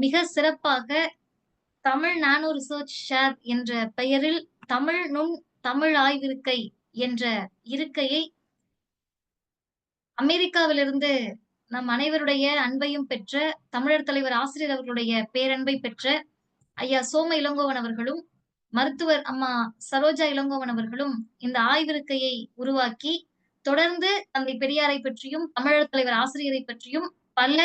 மிக சிறப்பாக தமிழ் நானோ research share என்ற பெயரில் தமிழ் நுண் தமிழ் ஆய்விருக்கை என்ற இருக்கையை அமெரிக்காவிலிருந்து நம் அனைவருடைய அன்பையும் பெற்ற தமிழர் தலைவர் ஆசிரியர் அவர்களுடைய பேரன்பை பெற்ற ஐயா சோம இளங்கோவன் அவர்களும், மருத்துவர் அம்மா சரோஜா இளங்கோவன் அவர்களும் இந்த ஆய்விருக்கையை உருவாக்கி, தொடர்ந்து தந்தை பெரியாரை பற்றியும், தமிழர் தலைவர் ஆசிரியரை பற்றியும் பல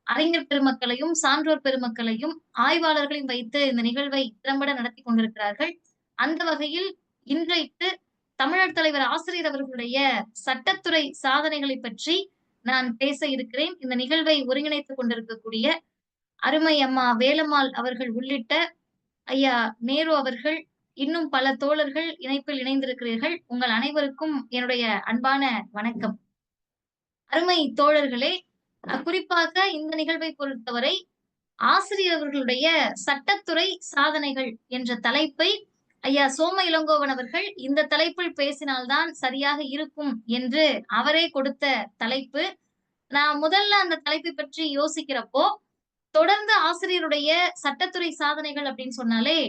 அறிஞர் பெருமக்களையும், சான்றோர் பெருமக்களையும், ஆய்வாளர்களையும் வைத்து இந்த நிகழ்வை திறம்பட நடத்தி கொண்டிருக்கிறார்கள். அந்த வகையில் இன்றைக்கு தமிழர் தலைவர் ஆசிரியர் அவர்களுடைய சட்டத்துறை சாதனைகளை பற்றி நான் பேச இருக்கிறேன். இந்த நிகழ்வை ஒருங்கிணைத்துக் கொண்டிருக்கக்கூடிய அருமை அம்மா வேலம்மாள் அவர்கள் உள்ளிட்ட ஐயா நேரு அவர்கள், இன்னும் பல தோழர்கள் இணைப்பில் இணைந்திருக்கிறீர்கள். உங்கள் அனைவருக்கும் என்னுடைய அன்பான வணக்கம். அருமை தோழர்களே, குறிப்பாக இந்த நிகழ்வை பொறுத்தவரை ஆசிரியர் அவர்களுடைய சட்டத்துறை சாதனைகள் என்ற தலைப்பை ஐயா சோம இளங்கோவன் அவர்கள் இந்த தலைப்பில் பேசினால்தான் சரியாக இருக்கும் என்று அவரே கொடுத்த தலைப்பு. நான் முதல்ல அந்த தலைப்பை பற்றி யோசிக்கிறப்போ, தொடர்ந்து ஆசிரியருடைய சட்டத்துறை சாதனைகள் அப்படின்னு சொன்னாலே,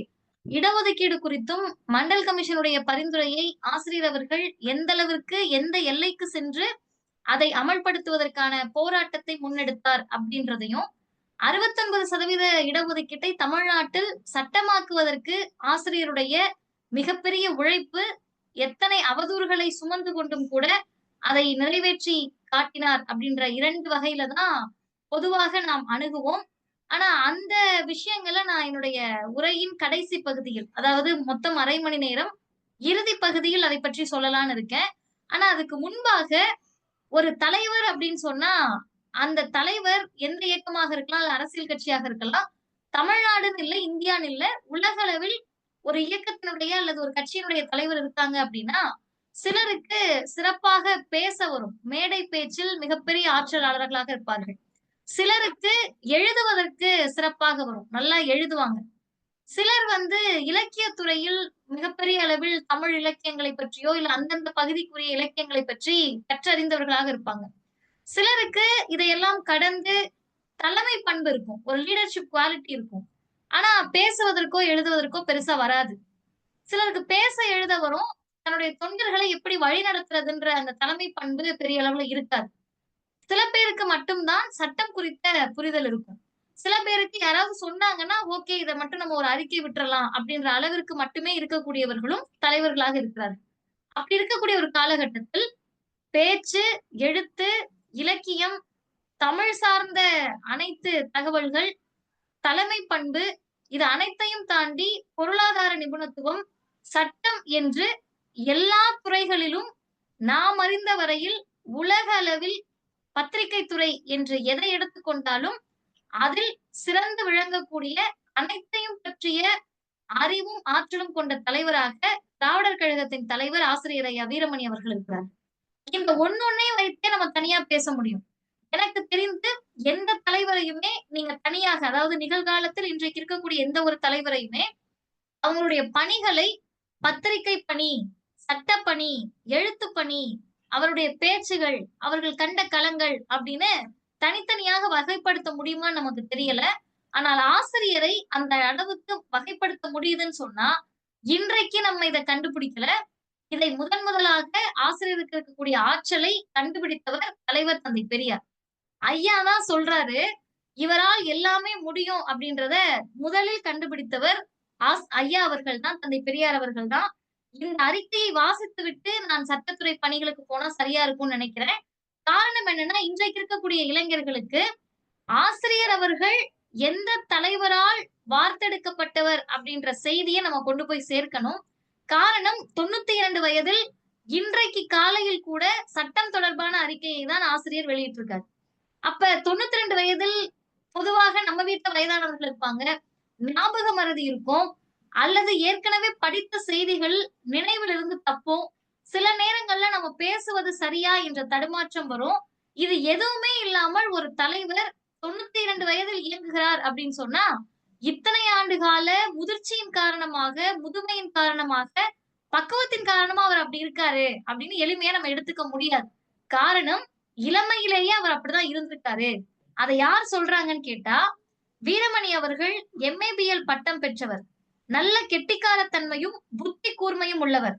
இடஒதுக்கீடு குறித்தும் மண்டல் கமிஷனுடைய பரிந்துரையை ஆசிரியர் அவர்கள் எந்த அளவிற்கு, எந்த எல்லைக்கு சென்று அதை அமல்படுத்துவதற்கான போராட்டத்தை முன்னெடுத்தார் அப்படின்றதையும், 69% இடஒதுக்கீட்டை தமிழ்நாட்டில் சட்டமாக்குவதற்கு ஆசிரியருடைய மிகப்பெரிய உழைப்பு, எத்தனை அவதூறுகளை சுமந்து கொண்டும் கூட அதை நிறைவேற்றி காட்டினார் அப்படின்ற 2 வகையில தான் பொதுவாக நாம் அணுகுவோம். ஆனா அந்த விஷயங்கள நான் என்னுடைய உரையின் கடைசி பகுதியில், அதாவது மொத்தம் 1/2 மணி நேரம், இறுதி பகுதியில் அதை பற்றி சொல்லலான்னு இருக்கேன். ஆனா அதுக்கு முன்பாக ஒரு தலைவர் அப்படின்னு சொன்னா, அந்த தலைவர் எந்த இயக்கமாக இருக்கலாம், இல்ல அரசியல் கட்சியாக இருக்கலாம். தமிழ்நாடுன்னு இல்ல, இந்தியான்னு இல்ல, உலகளவில் ஒரு இயக்கத்தினுடைய அல்லது ஒரு கட்சியினுடைய தலைவர் இருக்காங்க அப்படின்னா, சிலருக்கு சிறப்பாக பேச வரும். மேடை பேச்சில் மிகப்பெரிய ஆற்றலாளர்களாக இருப்பார்கள். சிலருக்கு எழுதுவதற்கு சிறப்பாக வரும். நல்லா எழுதுவாங்க. சிலர் வந்து இலக்கியத் துறையில் மிகப்பெரிய அளவில் தமிழ் இலக்கியங்களை பற்றியோ, இல்ல அந்தந்த பகுதிக்குரிய இலக்கியங்களை பற்றி கற்றறிந்தவர்களாக இருப்பாங்க. சிலருக்கு இதையெல்லாம் கடந்து தலைமை பண்பு இருக்கும். ஒரு லீடர்ஷிப் குவாலிட்டி இருக்கும். ஆனா பேசுவதற்கோ, எழுதுவதற்கோ பெருசா வராது. சிலருக்கு பேச, எழுத வரும். தன்னுடைய தொண்டர்களை எப்படி வழிநடத்துறதுன்ற அந்த தலைமை பண்பு பெரிய அளவுல இருக்காது. சில பேருக்கு மட்டும் தான் சட்டம் குறித்த புரிதல் இருக்கும். சில பேருக்கு யாராவது சொன்னாங்கன்னா, ஓகே இத மட்டும் நம்ம ஒரு அறிக்கை விட்டுறலாம் அப்படின்ற அளவிற்கு மட்டுமே இருக்கக்கூடியவர்களும் தலைவர்களாக இருக்கிறார்கள். அப்படி இருக்கக்கூடிய ஒரு காலகட்டத்தில் பேச்சு, எழுத்து, இலக்கியம், தமிழ் சார்ந்த அனைத்து தகவல்கள், தலைமை பண்பு இது அனைத்தையும் தாண்டி பொருளாதார நிபுணத்துவம், சட்டம் என்று எல்லா துறைகளிலும் நாம் அறிந்த வரையில் உலக அளவில் பத்திரிகை துறை என்று எதை எடுத்துக்கொண்டாலும் அதில் சிறந்து விளங்கக்கூடிய அனைத்தையும் பற்றிய அறிவும், ஆற்றலும் கொண்ட தலைவராக திராவிடர் கழகத்தின் தலைவர் ஆசிரியர் ஐயா வீரமணி அவர்கள் இருக்கிறார். இந்த ஒண்ணொண்ணையும் வைத்தே நம்ம தனியா பேச முடியும். எனக்கு தெரிந்து எந்த தலைவரையுமே நீங்க தனியாக, அதாவது நிகழ்காலத்தில் இன்றைக்கு இருக்கக்கூடிய எந்த ஒரு தலைவரையுமே அவங்களுடைய பணிகளை பத்திரிகை பணி, சட்டப்பணி, எழுத்துப் பணி, அவருடைய பேச்சுகள், அவர்கள் கண்ட களங்கள் அப்படின்னு தனித்தனியாக வகைப்படுத்த முடியுமான்னு நமக்கு தெரியல. ஆனால் ஆசிரியரை அந்த அளவுக்கு வகைப்படுத்த முடியுதுன்னு சொன்னா, இன்றைக்கு நம்ம இத கண்டுபிடிக்கல. இதை முதன் முதலாக ஆசிரியருக்கு இருக்கக்கூடிய ஆற்றலை கண்டுபிடித்தவர் தலைவர் தந்தை பெரியார். ஐயா தான் சொல்றாரு, இவரால் எல்லாமே முடியும் அப்படின்றத முதலில் கண்டுபிடித்தவர் ஐயா அவர்கள் தான், தந்தை பெரியார் அவர்கள் தான். இந்த அறிக்கையை வாசித்துவிட்டு நான் சட்டத்துறை பணிகளுக்கு போனா சரியா இருக்கும்னு நினைக்கிறேன். காரணம் என்னன்னா, இன்றைக்கு இருக்கக்கூடிய இளைஞர்களுக்கு ஆசிரியர் அவர்கள் எந்த தலைவரால் வார்த்தெடுக்கப்பட்டவர் அப்படின்ற செய்திய நம்ம கொண்டு போய் சேர்க்கணும். காரணம் 92 வயதில் இன்றைக்கு காலையில் கூட சட்டம் தொடர்பான அறிக்கையை தான் ஆசிரியர் வெளியிட்டிருக்காரு. அப்ப 92 வயதில் பொதுவாக நம்ம வீட்ல வயதானவர்கள் இருப்பாங்க. ஞாபக மறதி இருக்கும். அல்லது ஏற்கனவே படித்த செய்திகள் நினைவில் இருந்து தப்பும். சில நேரங்கள்ல நம்ம பேசுவது சரியா என்ற தடுமாற்றம் வரும். இது எதுவுமே இல்லாமல் ஒரு தலைவர் 92 வயதில் இயங்குகிறார் அப்படின்னு சொன்னா, இத்தனை ஆண்டு கால முதிர்ச்சியின் காரணமாக, முதுமையின் காரணமாக, பக்குவத்தின் காரணமா அவர் அப்படி இருக்காரு அப்படின்னு எளிமையா நம்ம எடுத்துக்க முடியாது. காரணம், இளமையிலேயே அவர் அப்படிதான் இருந்திருக்காரு. அத யார் சொல்றாங்கன்னு கேட்டா, வீரமணி அவர்கள் எம்ஏபிஎல் பட்டம் பெற்றவர். நல்ல கெட்டிக்காரத்தன்மையும் புத்தி கூர்மையும் உள்ளவர்.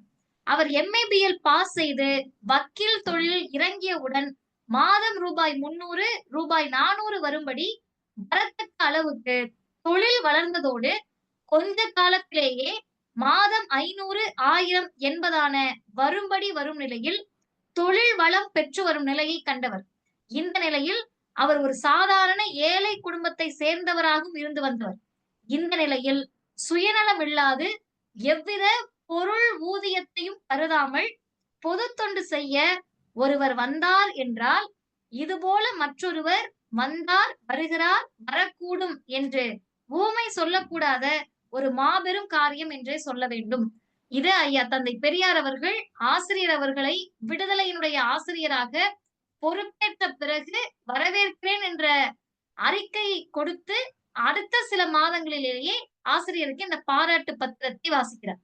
அவர் எம்ஏபிஎல் பாஸ் செய்து வக்கீல் தொழிலில் இறங்கியவுடன் மாதம் ரூபாய் 300 ரூபாய் 400 வரும்படி வரத்தக்க அளவுக்கு தொழில் வளர்ந்ததோடு கொஞ்ச காலத்திலேயே மாதம் 500 1000 என்பதான வரும்படி வரும் நிலையில் தொழில் வளம் பெற்று வரும் நிலையை கண்டவர். இந்த நிலையில் அவர் ஒரு சாதாரண ஏழை குடும்பத்தை சேர்ந்தவராகவும் இருந்து வந்தவர். இந்த நிலையில் சுயநலம் இல்லாது எவ்வித பொருள் ஊதியத்தையும் கருதாமல் பொது தொண்டு செய்ய ஒருவர் வந்தார் என்றால், இதுபோல மற்றொருவர் வந்தார், வருகிறார், வரக்கூடும் என்று ஊமை சொல்லக்கூடாத ஒரு மாபெரும் காரியம் என்றே சொல்ல வேண்டும். இது ஐயா தந்தை பெரியார் அவர்கள் ஆசிரியர் அவர்களை விடுதலையினுடைய ஆசிரியராக பொறுப்பேற்ற பிறகு வரவேற்கிறேன் என்ற அறிக்கை கொடுத்து அடுத்த சில மாதங்களிலேயே ஆசிரியருக்கு இந்த பாராட்டு பத்திரத்தை வாசிக்கிறார்.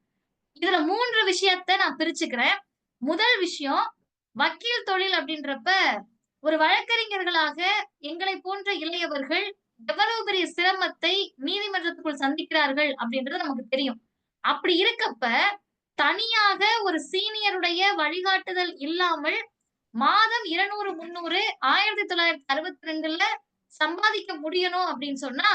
இதுல 3 விஷயத்த நான் பிரிச்சுக்கிறேன். முதல் விஷயம், வக்கீல் தொழில் அப்படின்றப்ப ஒரு வழக்கறிஞர்களாக எங்களை போன்ற இளையவர்கள் எவ்வளவு பெரிய சிரமத்தை நீதிமன்றத்துக்குள் சந்திக்கிறார்கள் அப்படின்றது நமக்கு தெரியும். அப்படி இருக்கப்ப தனியாக ஒரு சீனியருடைய வழிகாட்டுதல் இல்லாமல் மாதம் 200 300 1962ல சம்பாதிக்க முடியணும் அப்படின்னு சொன்னா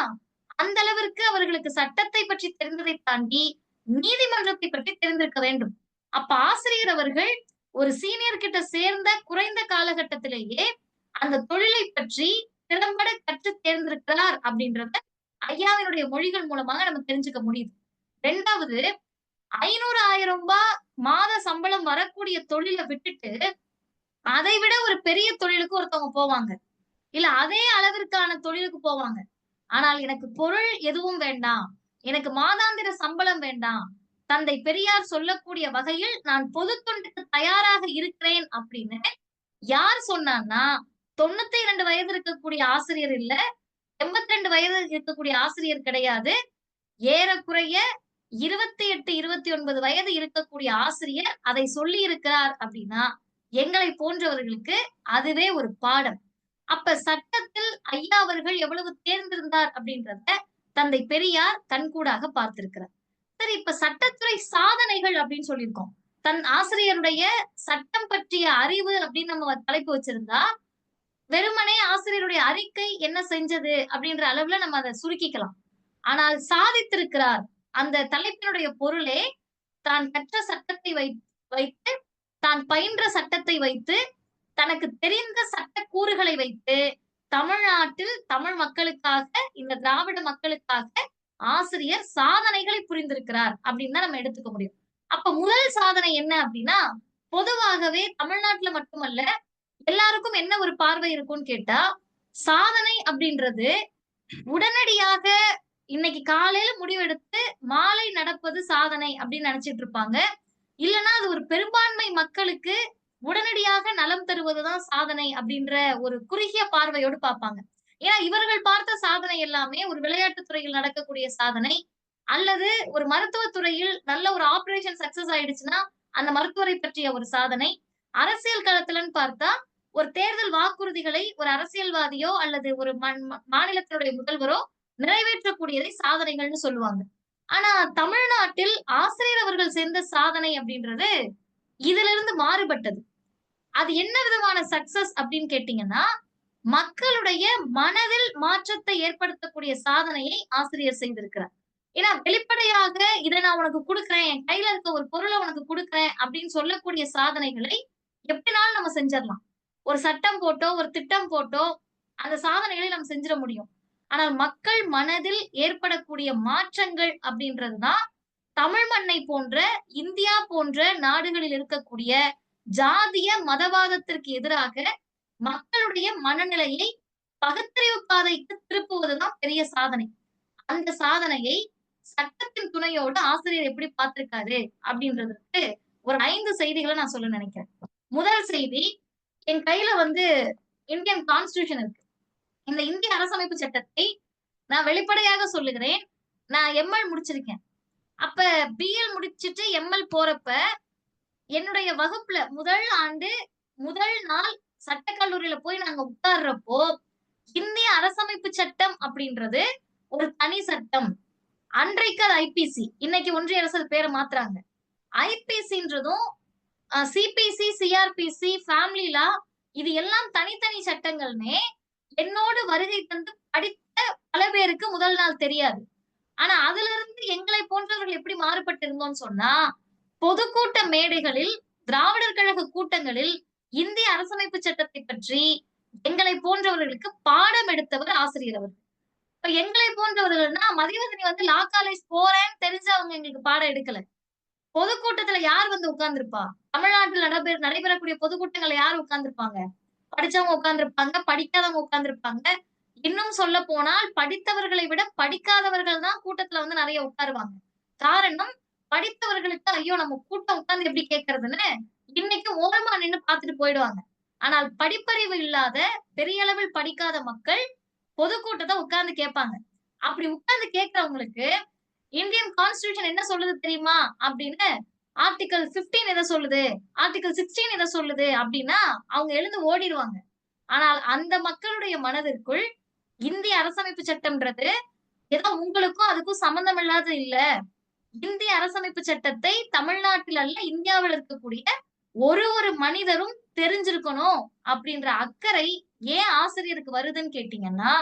அந்த அளவிற்கு அவர்களுக்கு சட்டத்தை பற்றி தெரிந்ததை தாண்டி நீதிமன்றத்தை பற்றி தெரிந்திருக்க வேண்டும். அப்ப ஆசிரியர் அவர்கள் ஒரு சீனியர் கிட்ட சேர்ந்த குறைந்த காலகட்டத்திலேயே அந்த தொழிலை பற்றி திறம்பட கற்று தேர்ந்திருக்கிறார் அப்படின்றத ஐயாவினுடைய மொழிகள் மூலமாக நம்ம தெரிஞ்சுக்க முடியுது. 2வது, 500 1000 ரூபாய் மாத சம்பளம் வரக்கூடிய தொழிலை விட்டுட்டு அதை விட ஒரு பெரிய தொழிலுக்கு ஒருத்தவங்க போவாங்க. இல்ல அதே அளவிற்கான தொழிலுக்கு போவாங்க. ஆனால் எனக்கு பொருள் எதுவும் வேண்டாம். எனக்கு மாதாந்திர சம்பளம் வேண்டாம். தந்தை பெரியார் சொல்லக்கூடிய வகையில் நான் பொது தொண்டுக்கு தயாராக இருக்கிறேன் அப்படின்னு யார் சொன்னான்னா 92 வயது இருக்கக்கூடிய ஆசிரியர் இல்ல, 82 வயது இருக்கக்கூடிய ஆசிரியர் கிடையாது. ஏறக்குறைய 28 29 வயது இருக்கக்கூடிய ஆசிரியர் அதை சொல்லி இருக்கிறார் அப்படின்னா எங்களை போன்றவர்களுக்கு அதுவே ஒரு பாடம். அப்ப சட்டத்தில் ஐயா அவர்கள் எவ்வளவு தேர்ந்திருந்தார் அப்படின்றத தந்தை பெரியார் கண்கூடாக பார்த்திருக்கிறார். சரி, இப்ப சட்டத்துறை சாதனைகள் அப்படின்னு சொல்லியிருக்கோம். தன் ஆசிரியருடைய சட்டம் பற்றிய அறிவு அப்படின்னு நம்ம தலைப்பு வச்சிருந்தா வெறுமனே ஆசிரியருடைய அறிக்கை என்ன செஞ்சது அப்படின்ற அளவுல நம்ம அதை சுருக்கிக்கலாம். ஆனால் சாதித்திருக்கிறார் அந்த தலைப்பினுடைய பொருளே தான் கற்ற சட்டத்தை வைத்து தான் பயின்ற சட்டத்தை வைத்து தனக்கு தெரிந்த சட்ட கூறுகளை வைத்து தமிழ்நாட்டில் தமிழ் மக்களுக்காக இந்த திராவிட மக்களுக்காக ஆசிரியர் சாதனைகளை புரிந்திருக்கிறார் அப்படின்னு தான் நம்ம எடுத்துக்க முடியும். அப்ப முதல் சாதனை என்ன அப்படின்னா, பொதுவாகவே தமிழ்நாட்டுல மட்டுமல்ல எல்லாருக்கும் என்ன ஒரு பார்வை இருக்கும்னு கேட்டா, சாதனை அப்படின்றது உடனடியாக இன்னைக்கு காலையில முடிவெடுத்து மாலை நடப்பது சாதனை அப்படின்னு நினைச்சிட்டு இருப்பாங்க. இல்லன்னா அது ஒரு பெரும்பான்மை மக்களுக்கு உடனடியாக நலம் தருவதுதான் சாதனை அப்படின்ற ஒரு குறுகிய பார்வையோடு பார்ப்பாங்க. ஏன்னா இவர்கள் பார்த்த சாதனை எல்லாமே ஒரு விளையாட்டுத் துறையில் நடக்கக்கூடிய சாதனை, அல்லது ஒரு மருத்துவத் துறையில் நல்ல ஒரு ஆபரேஷன் சக்சஸ் ஆயிடுச்சுன்னா அந்த மருத்துவரை பற்றிய ஒரு சாதனை. அரசியல் களத்துலன்னு பார்த்தா ஒரு தேர்தல் வாக்குறுதிகளை ஒரு அரசியல்வாதியோ அல்லது ஒரு மாநிலத்தினுடைய முதல்வரோ நிறைவேற்றக்கூடியதை சாதனைகள்னு சொல்லுவாங்க. ஆனா தமிழ்நாட்டில் ஆசிரியர் அவர்கள் சேர்ந்த சாதனை அப்படின்றது இதுல இருந்து மாறுபட்டது. அது என்ன விதமான சக்சஸ் அப்படின்னு கேட்டீங்கன்னா, மக்களுடைய மனதில் மாற்றத்தை ஏற்படுத்தக்கூடிய சாதனையை ஆசிரியர் செய்திருக்கிறார். ஏன்னா வெளிப்படையாக இதை நான் உனக்கு கொடுக்குறேன், என் கையில இருக்க ஒரு பொருளை உனக்கு கொடுக்குறேன் அப்படின்னு சொல்லக்கூடிய சாதனைகளை எப்படினாலும் நம்ம செஞ்சிடலாம். ஒரு சட்டம் போட்டோ ஒரு திட்டம் போட்டோ அந்த சாதனைகளை நம்ம செஞ்சிட முடியும். ஆனால் மக்கள் மனதில் ஏற்படக்கூடிய மாற்றங்கள் அப்படின்றதுதான் தமிழ் மண்ணை போன்ற இந்தியா போன்ற நாடுகளில் இருக்கக்கூடிய ஜாதிய மதவாதத்திற்கு எதிராக மக்களுடைய மனநிலையை பகுத்தறிவு பாதைக்கு திருப்புவதுதான் பெரிய சாதனை. அந்த சாதனையை சட்டத்தின் துணையோடு ஆசிரியர் எப்படி பார்த்திருக்காரு அப்படின்றதுக்கு ஒரு 5 செய்திகளை நான் சொல்ல நினைக்கிறேன். முதல் செய்தி, என் கையில இந்தியன் கான்ஸ்டிடியூஷன் இருக்கு. இந்த இந்திய அரசமைப்பு சட்டத்தை நான் வெளிப்படையாக சொல்லுகிறேன். நான் எம்எல் முடிச்சிருக்கேன். அப்ப பிஎல் முடிச்சிட்டு எம்எல் போறப்ப என்னுடைய வகுப்புல முதல் ஆண்டு முதல் நாள் சட்டக்கல்லூரியில போய் நாங்க உட்கார்றப்போ இந்திய அரசமைப்பு சட்டம் அப்படின்றது ஒரு தனி சட்டம். அன்றைக்கு அது ஐபிசி. இன்னைக்கு ஒன்றிய அரசு அது பேர மாத்துறாங்க. ஐபிசின்றதும் சிபிசி, சிஆர்பிசி, ஃபேமிலி லா இது எல்லாம் தனித்தனி சட்டங்கள்னே என்னோடு வருகை தந்து படித்த பல பேருக்கு முதல் நாள் தெரியாது. ஆனா அதிலிருந்து எங்களை போன்றவர்கள் எப்படி மாறுபட்டு இருந்தோம்னு சொன்னா, பொதுக்கூட்ட மேடைகளில், திராவிடர் கழக கூட்டங்களில் இந்திய அரசமைப்பு சட்டத்தை பற்றி எங்களை போன்றவர்களுக்கு பாடம் எடுத்தவர் ஆசிரியர் அவர். இப்ப எங்களை போன்றவர்கள்னா மதிவதனி வந்து லா காலேஜ் போறேன்னு தெரிஞ்சு அவங்க எங்களுக்கு பாடம் எடுக்கல. பொதுக்கூட்டத்துல யார் வந்து உட்கார்ந்திருப்பா? தமிழ்நாட்டில் நடைபெறக்கூடிய பொதுக்கூட்டங்கள்ல யார் உட்கார்ந்திருப்பாங்க? படிச்சவங்க உட்கார்ந்திருப்பாங்க, படிக்காதவங்க உட்கார்ந்திருப்பாங்க. இன்னும் சொல்லப்போனால் படித்தவர்களை விட படிக்காதவர்கள் தான் கூட்டத்துல வந்து நெறைய உட்காருவாங்க. காரணம், படித்தவர்களுக்கு ஐயோ! நம்ம கூட்டம் உட்கார்ந்து எப்படி கேட்கிறதுன்னு இன்னைக்கு ஓரமா நின்னு பார்த்துட்டு போயிடுவாங்க. ஆனால் படிப்பறிவு இல்லாத, பெரிய அளவில் படிக்காத மக்கள் பொதுக்கூட்டத்த உட்கார்ந்து கேட்பாங்க. அப்படி உட்கார்ந்து கேட்கிறவங்களுக்கு இந்தியன் கான்ஸ்டிடியூஷன் என்ன சொல்லுது தெரியுமா? அப்படின்னு ஆர்டிகிள் 15 எத சொல்லுது? ஆர்டிகிள் 16 எத சொல்லுது? அப்படின்னா அவங்க எழுந்து ஓடிருவாங்க. ஆனால் அந்த மக்களுடைய மனதிற்குள் இந்திய அரசமைப்பு சட்டம்ன்றது ஏதோ உங்களுக்கும் அதுக்கும் சம்மந்தம் இல்லாதது இல்ல. இந்திய அரசமைப்பு சட்டத்தை தமிழ்நாட்டில் அல்ல இந்தியாவில் இருக்கக்கூடிய ஒரு மனிதரும் தெரிஞ்சிருக்கணும் அப்படின்ற அக்கறை ஏன் ஆசிரியருக்கு வருதுன்னு கேட்டீங்கன்னா,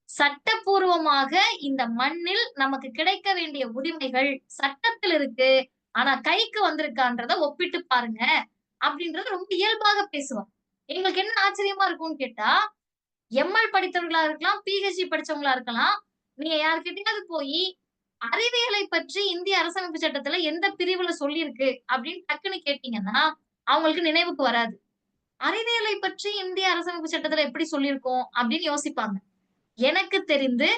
சட்டப்பூர்வமாக இந்த மண்ணில் நமக்கு கிடைக்க வேண்டிய உரிமைகள் சட்டத்தில் இருக்கு. ஆனா கைக்கு வந்திருக்கான்றத ஒப்பிட்டு பாருங்க அப்படின்றத ரொம்ப இயல்பாக பேசுவார். எங்களுக்கு என்ன ஆச்சரியமா இருக்கும்னு கேட்டா, எம்எல் படித்தவர்களா இருக்கலாம், பிஹெச்டி படிச்சவங்களா இருக்கலாம். நீங்க யார்கிட்டயாவது போயி அறிவியலை பற்றி இந்திய அரசமைப்பு சட்டத்துல எந்த பிரிவுல சொல்லியிருக்கு அப்படின்னு டக்குன்னு கேட்டீங்கன்னா, அவங்களுக்கு நினைவுக்கு வராது. அறிவியலை பற்றி இந்திய அரசமைப்பு சட்டத்துல எப்படி சொல்லியிருக்கோம் அப்படின்னு யோசிப்பாங்க. எனக்கு தெரிந்து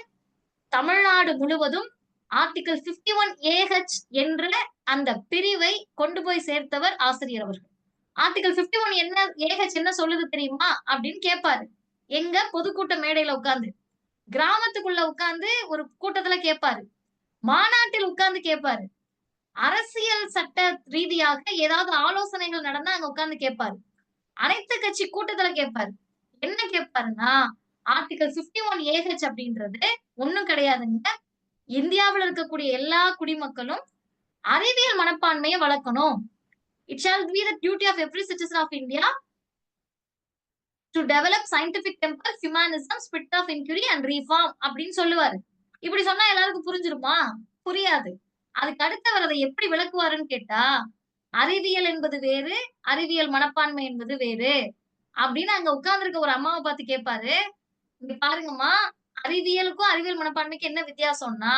தமிழ்நாடு முழுவதும் ஆர்டிகிள் 51 ஏஹெச் என்ற அந்த பிரிவை கொண்டு போய் சேர்த்தவர் ஆசிரியர் அவர்கள். ஆர்டிகிள் 51 என்ன ஏஹெச் என்ன சொல்லுது தெரியுமா? அப்படின்னு கேட்பாரு. எங்க பொதுக்கூட்ட மேடையில உட்கார்ந்து. கிராமத்துக்குள்ள உட்கார்ந்து ஒரு கூட்டத்துல கேட்பாரு. மாநாட்டில் உட்கார்ந்து கேட்பாரு. அரசியல் சட்ட ரீதியாக ஏதாவது ஆலோசனைகள் நடந்தா அங்க உட்கார்ந்து கேட்பாரு. அனைத்து கட்சி கூட்டத்துல கேட்பாரு. என்ன கேட்பாருன்னா, ஆர்டிகிள் 51 ஏஹெச் அப்படின்றது ஒண்ணும் கிடையாதுங்க. இந்தியாவுல இருக்கக்கூடிய எல்லா குடிமக்களும் அறிவியல் மனப்பான்மைய வளர்க்கணும். It shall be the duty of every citizen of India to develop scientific temper, humanism, spirit of inquiry and reform அப்படின்னு சொல்லுவாரு. இப்படி சொன்னா எல்லாருக்கும் புரிஞ்சிருமா? புரியாது. அதுக்கு அடுத்தவர் அதை எப்படி விளக்குவாருன்னு கேட்டா, அறிவியல் என்பது வேறு, அறிவியல் மனப்பான்மை என்பது வேறு. அப்படின்னு அங்க உட்கார்ந்திருக்க ஒரு அம்மாவ பார்த்து கேட்பாரு. இங்க பாருங்கம்மா, அறிவியலுக்கும் அறிவியல் மனப்பான்மைக்கும் என்ன வித்தியாசம்னா,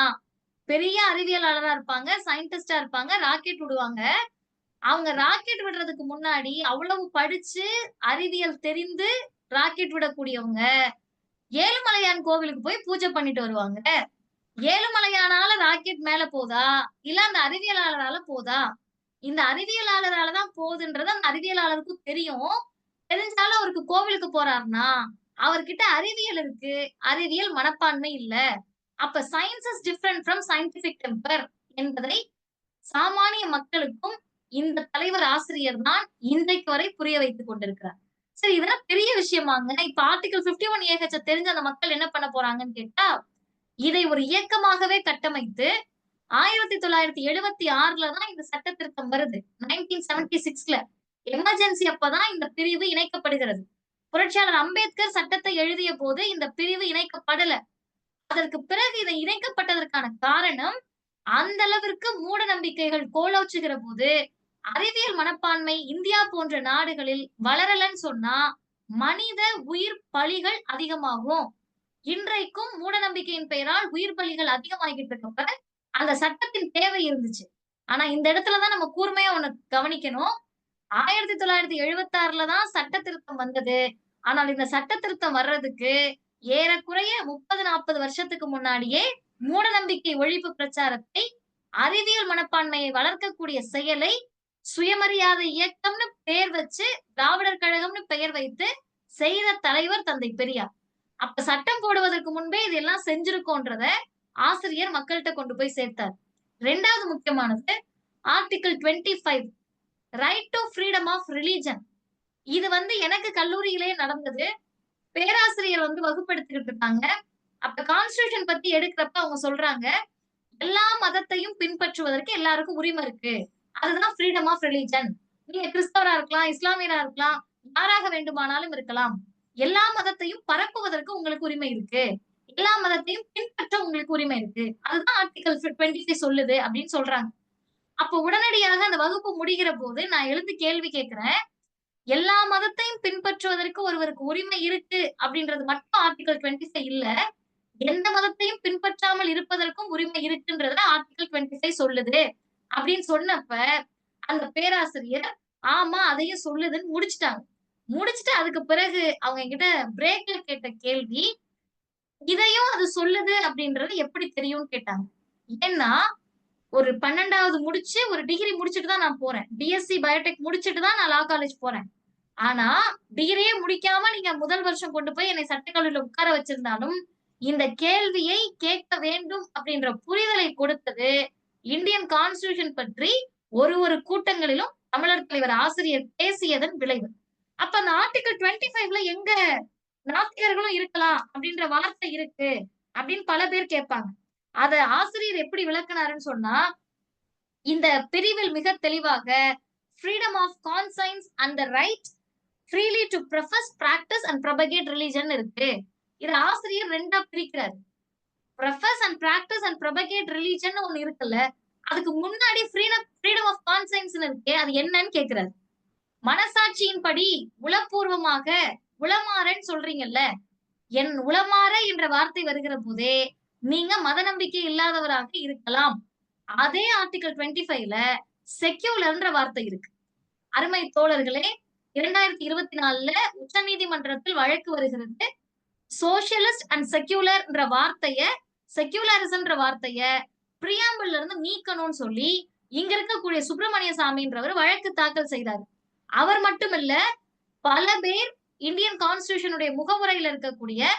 பெரிய அறிவியலாளரா இருப்பாங்க, சயின்டிஸ்ட்டா இருப்பாங்க, ராக்கெட் விடுவாங்க. அவங்க ராக்கெட் விடுறதுக்கு முன்னாடி அவ்வளவு படிச்சு, அறிவியல் தெரிந்து ராக்கெட் விடக்கூடியவங்க, ஏழுமலையான் கோவிலுக்கு போய் பூஜை பண்ணிட்டு வருவாங்க. ஏழுமலையானால ராக்கெட் மேல போதா? இல்ல அந்த அறிவியலாளரால போதா? இந்த அறிவியலாளரால தான் போகுதுன்றது அந்த அறிவியலாளருக்கும் தெரியும். தெரிஞ்சாலும் அவருக்கு கோவிலுக்கு போறாருன்னா, அவர்கிட்ட அறிவியல் இருக்கு. அறிவியல் மனப்பான்மை இல்ல. அப்ப science is different from scientific temper என்பதை சாமானிய மக்களுக்கும் இந்த தலைவர் ஆசிரியர் தான் இன்றைக்கு வரை புரிய வைத்துக் கொண்டிருக்கிறார். சரி இதெல்லாம் பெரிய விஷயமாங்க. இப்ப ஆர்டிகிள் 51 ஏஹெச் தெரிஞ்ச அந்த மக்கள் என்ன பண்ண போறாங்கன்னு கேட்டா, இதை ஒரு இயக்கமாகவே கட்டமைத்து 1976ல தான் இந்த சட்ட திருத்தம் வருது. 1976ல எமர்ஜென்சி அப்பதான் இந்த பிரிவு இணைக்கப்படுகிறது. புரட்சியாளர் அம்பேத்கர் சட்டத்தை எழுதிய போது இந்த பிரிவு இணைக்கப்படல. அதற்கு பிறகு இதை இணைக்கப்பட்டதற்கான காரணம், அந்த அளவிற்கு மூட நம்பிக்கைகள் கோலோச்சுகிற போது, அறிவியல் மனப்பான்மை இந்தியா போன்ற நாடுகளில் வளரலன்னு சொன்னா, மனித உயிர் பலிகள் அதிகமாகும். இன்றைக்கும் மூட நம்பிக்கையின் பெயரால் உயிர் பலிகள் அதிகமாகிட்டு இருக்கப்ப, அந்த சட்டத்தின் தேவை இருந்துச்சு. ஆனா இந்த இடத்துல தான் நம்ம கூர்மையா ஒண்ணு கவனிக்கணும். 1976ல தான் சட்ட திருத்தம் வந்தது. ஆனால் இந்த சட்ட திருத்தம் வர்றதுக்கு ஏறக்குறைய 30, 40 வருஷத்துக்கு முன்னாடியே மூட நம்பிக்கை ஒழிப்பு பிரச்சாரத்தை, அறிவியல் மனப்பான்மையை வளர்க்கக்கூடிய செயலை சுயமரியாதை இயக்கம்னு பெயர் வச்சு, திராவிடர் கழகம்னு பெயர் வைத்து செய்த தலைவர் தந்தை பெரியார். அப்ப சட்டம் போடுவதற்கு முன்பே இதெல்லாம் செஞ்சிருக்கோன்றத ஆசிரியர் மக்கள்ட்ட கொண்டு போய் சேர்த்தார். 2வது முக்கியமானது article 25 right to freedom of religion. இது வந்து எனக்கு கல்லூரியிலே நடந்தது. பேராசிரியர் வந்து வகுப்பெடுத்துக்கிட்டு இருக்காங்க. அப்ப கான்ஸ்டிடியூஷன் பத்தி எடுக்கிறப்ப அவங்க சொல்றாங்க, எல்லா மதத்தையும் பின்பற்றுவதற்கு எல்லாருக்கும் உரிமை இருக்கு. அதுதான் ஃப்ரீடம் ஆஃப் ரிலிஜன். நீங்க கிறிஸ்தவரா இருக்கலாம், இஸ்லாமியரா இருக்கலாம், யாராக வேண்டுமானாலும் இருக்கலாம். எல்லா மதத்தையும் பரப்புவதற்கு உங்களுக்கு உரிமை இருக்கு. எல்லா மதத்தையும் பின்பற்ற உங்களுக்கு உரிமை இருக்கு. அதுதான் ஆர்டிகிள் 25 சொல்லுது அப்படின்னு சொல்றாங்க. அப்ப உடனடியாக அந்த வகுப்பு முடிகிற போது நான் எழுந்து கேள்வி கேட்கிறேன். எல்லா மதத்தையும் பின்பற்றுவதற்கு ஒருவருக்கு உரிமை இருக்கு அப்படின்றது மட்டும் ஆர்டிகிள் 25 இல்ல. எந்த மதத்தையும் பின்பற்றாமல் இருப்பதற்கும் உரிமை இருக்குன்றத ஆர்டிகிள் 25 சொல்லுது அப்படின்னு சொன்னப்ப, அந்த பேராசிரியர் ஆமா அதையும் சொல்லுதுன்னு முடிச்சுட்டாங்க. முடிச்சுட்டு அதுக்கு பிறகு அவங்க என்கிட்ட பிரேக்ல கேட்ட கேள்வி, இதையும் அது சொல்லுது அப்படின்றது எப்படி தெரியும்னு கேட்டாங்க. ஏன்னா, ஒரு 12வது முடிச்சு ஒரு டிகிரி முடிச்சுட்டு தான் நான் போறேன். பிஎஸ்சி பயோடெக் முடிச்சுட்டு தான் நான் லா காலேஜ் போறேன். ஆனா, டிகிரியே முடிக்காம நீங்க முதல் வருஷம் கொண்டு போய் என்னை சட்டக்கல்லூரில உட்கார வச்சிருந்தாலும், இந்த கேள்வியை கேட்க வேண்டும் அப்படின்ற புரிதலை கொடுத்தது, இந்தியன் கான்ஸ்டிடியூஷன் பற்றி ஒரு கூட்டங்களிலும் தமிழர் தலைவர் ஆசிரியர் பேசியதன் விளைவு. அப்ப அந்த ஆர்டிகிள் 25ல எங்க நாத்திகர்களும் இருக்கலாம் அப்படின்ற வார்த்தை இருக்கு அப்படின்னு பல பேர் கேட்பாங்க. அத ஆசிரியர் எப்படி விளக்குனாருன்னு சொன்னா, இந்த பிரிவில் மிக தெளிவாக freedom of conscience and the right freely to profess, practise and propagate religion இருக்கு. இத ஆசிரியர் 2ஆ பிரிக்கிறாரு. Profess and practise and propagate religion ஒண்ணு இருக்குல்ல. அதுக்கு முன்னாடி ஃப்ரீடம் ஆஃப் கான்சைன்ஸ்ன்னு இருக்கே அது என்னன்னு கேட்கிறாரு. மனசாட்சியின்படி உளப்பூர்வமாக உளமாறன்னு சொல்றீங்கல்ல. என் உளமாற என்ற வார்த்தை வருகிற போதே நீங்க மத நம்பிக்கை இல்லாதவராக இருக்கலாம். அதே ஆர்டிகிள் 25ல செக்யூலர்ன்ற வார்த்தை இருக்கு. அருமை தோழர்களே, 2024ல உச்சநீதிமன்றத்தில் வழக்கு வருகிறது. சோஷியலிஸ்ட் அண்ட் செக்யூலர்ன்ற வார்த்தைய செக்யூலரிசம்ன்ற வார்த்தைய பிரியாம்பிள்ல இருந்து நீக்கணும்னு சொல்லி இங்க இருக்கக்கூடிய சுப்பிரமணிய சாமின்றவர் வழக்கு தாக்கல் செய்தார். அவர் மட்டும் இல்ல, பல பேர் இந்தியன் கான்ஸ்டிடியூஷனுடைய முகவுரையில இருக்கக்கூடிய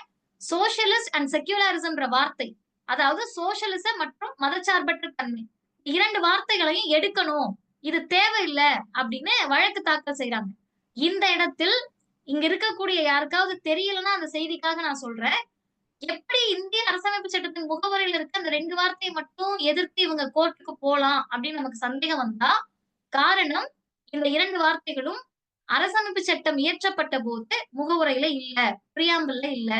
சோஷியலிஸ்ட் அண்ட் செக்யூலரிசம்ன்ற வார்த்தை, அதாவது சோஷியலிசம் மற்றும் மதச்சார்பற்ற தன்மை, 2 வார்த்தைகளையும் எடுக்கணும். இது தேவையில்ல அப்படின்னு வழக்கு தாக்கல் செய்றாங்க. இந்த இடத்தில் இங்க இருக்கக்கூடிய யாருக்காவது தெரியலன்னா அந்த செய்திக்காக நான் சொல்றேன். எப்படி இந்திய அரசமைப்பு சட்டத்தின் முகவரியில இருக்க அந்த 2 வார்த்தைய மட்டும் எதிர்த்து இவங்க கோர்ட்டுக்கு போலாம் அப்படின்னு நமக்கு சந்தேகம் வந்தா, காரணம் இந்த 2 வார்த்தைகளும் அரசமைப்பு சட்டம் இயற்றப்பட்ட போது முகவுரையில இல்ல, பிரியாம்பிள்ல இல்ல.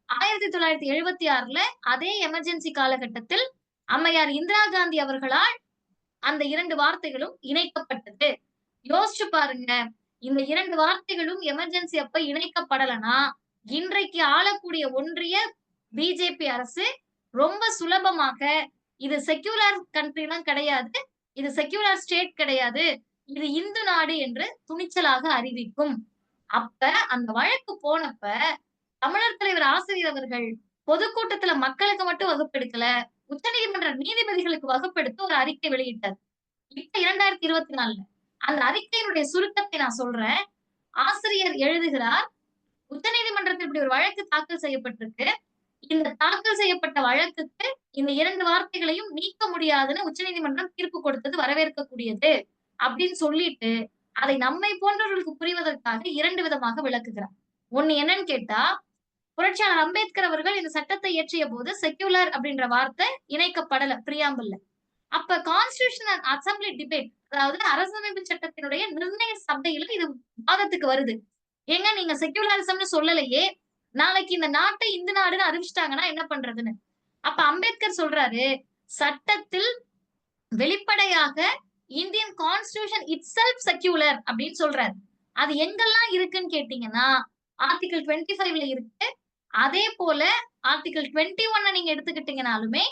1976ல அதே எமர்ஜென்சி காலகட்டத்தில் அம்மையார் இந்திரா காந்தி அவர்களால் அந்த 2 வார்த்தைகளும் இணைக்கப்பட்டது. யோசிச்சு பாருங்க. இந்த 2 வார்த்தைகளும் எமர்ஜென்சி அப்ப இணைக்கப்படலனா, இன்றைக்கு ஆளக்கூடிய ஒன்றிய பிஜேபி அரசு ரொம்ப சுலபமாக இது செக்யூலர் கண்ட்ரிலாம் கிடையாது. இது செக்யூலர் ஸ்டேட் கிடையாது. இது இந்து நாடு என்று துணிச்சலாக அறிவிக்கும். அப்ப அந்த வழக்கு போனப்ப தமிழர் தலைவர் ஆசிரியர் அவர்கள் பொதுக்கூட்டத்துல மக்களுக்கு மட்டும் வகுப்பெடுக்கல. உச்சநீதிமன்ற நீதிபதிகளுக்கு வகுப்பெடுத்து ஒரு அறிக்கை வெளியிட்டார். இப்ப 2024ல. அந்த அறிக்கையினுடைய சுருக்கத்தை நான் சொல்றேன். ஆசிரியர் எழுதுகிறார், உச்சநீதிமன்றத்தில் இப்படி ஒரு வழக்கு தாக்கல் செய்யப்பட்டிருக்கு. இந்த தாக்கல் செய்யப்பட்ட வழக்குக்கு இந்த 2 வார்த்தைகளையும் நீக்க முடியாதுன்னு உச்சநீதிமன்றம் தீர்ப்பு கொடுத்தது வரவேற்கக்கூடியது அப்படின்னு சொல்லிட்டு, அதை நம்மை போன்றவர்களுக்கு புரிவதற்காக 2 விதமாக விளக்குகிறார். ஒண்ணு என்னன்னு கேட்டா, புரட்சியாளர் அம்பேத்கர் அவர்கள் இந்த சட்டத்தை இயற்றிய போது செக்யூலர் அப்படின்ற வார்த்தை இணைக்கப்படல பிரியாம்பிள்ல. அப்ப கான்ஸ்டிடியூஷனல் அசெம்பிளி டிபேட், அதாவது அரசமைப்பு சட்டத்தினுடைய நிர்ணய சபையில இது விவாதத்துக்கு வருது. ஏங்க நீங்க செக்யூலரிசம்னு சொல்லலையே, நாளைக்கு இந்த நாட்டை இந்து நாடுன்னு அறிவிச்சிட்டாங்கன்னா என்ன பண்றதுன்னு. அப்ப அம்பேத்கர் சொல்றாரு, சட்டத்தில் வெளிப்படையாக இந்தியன் கான்ஸ்டிடியூஷன் இட்செல்ஃப் செக்யூலர் அப்படின்னு சொல்றாரு. அது எங்கெல்லாம் இருக்குன்னு கேட்டீங்கன்னா, ஆர்டிகிள் 25ல இருக்கு. அதே போல ஆர்டிகிள் 21 நீங்க எடுத்துக்கிட்டீங்கனாலுமே,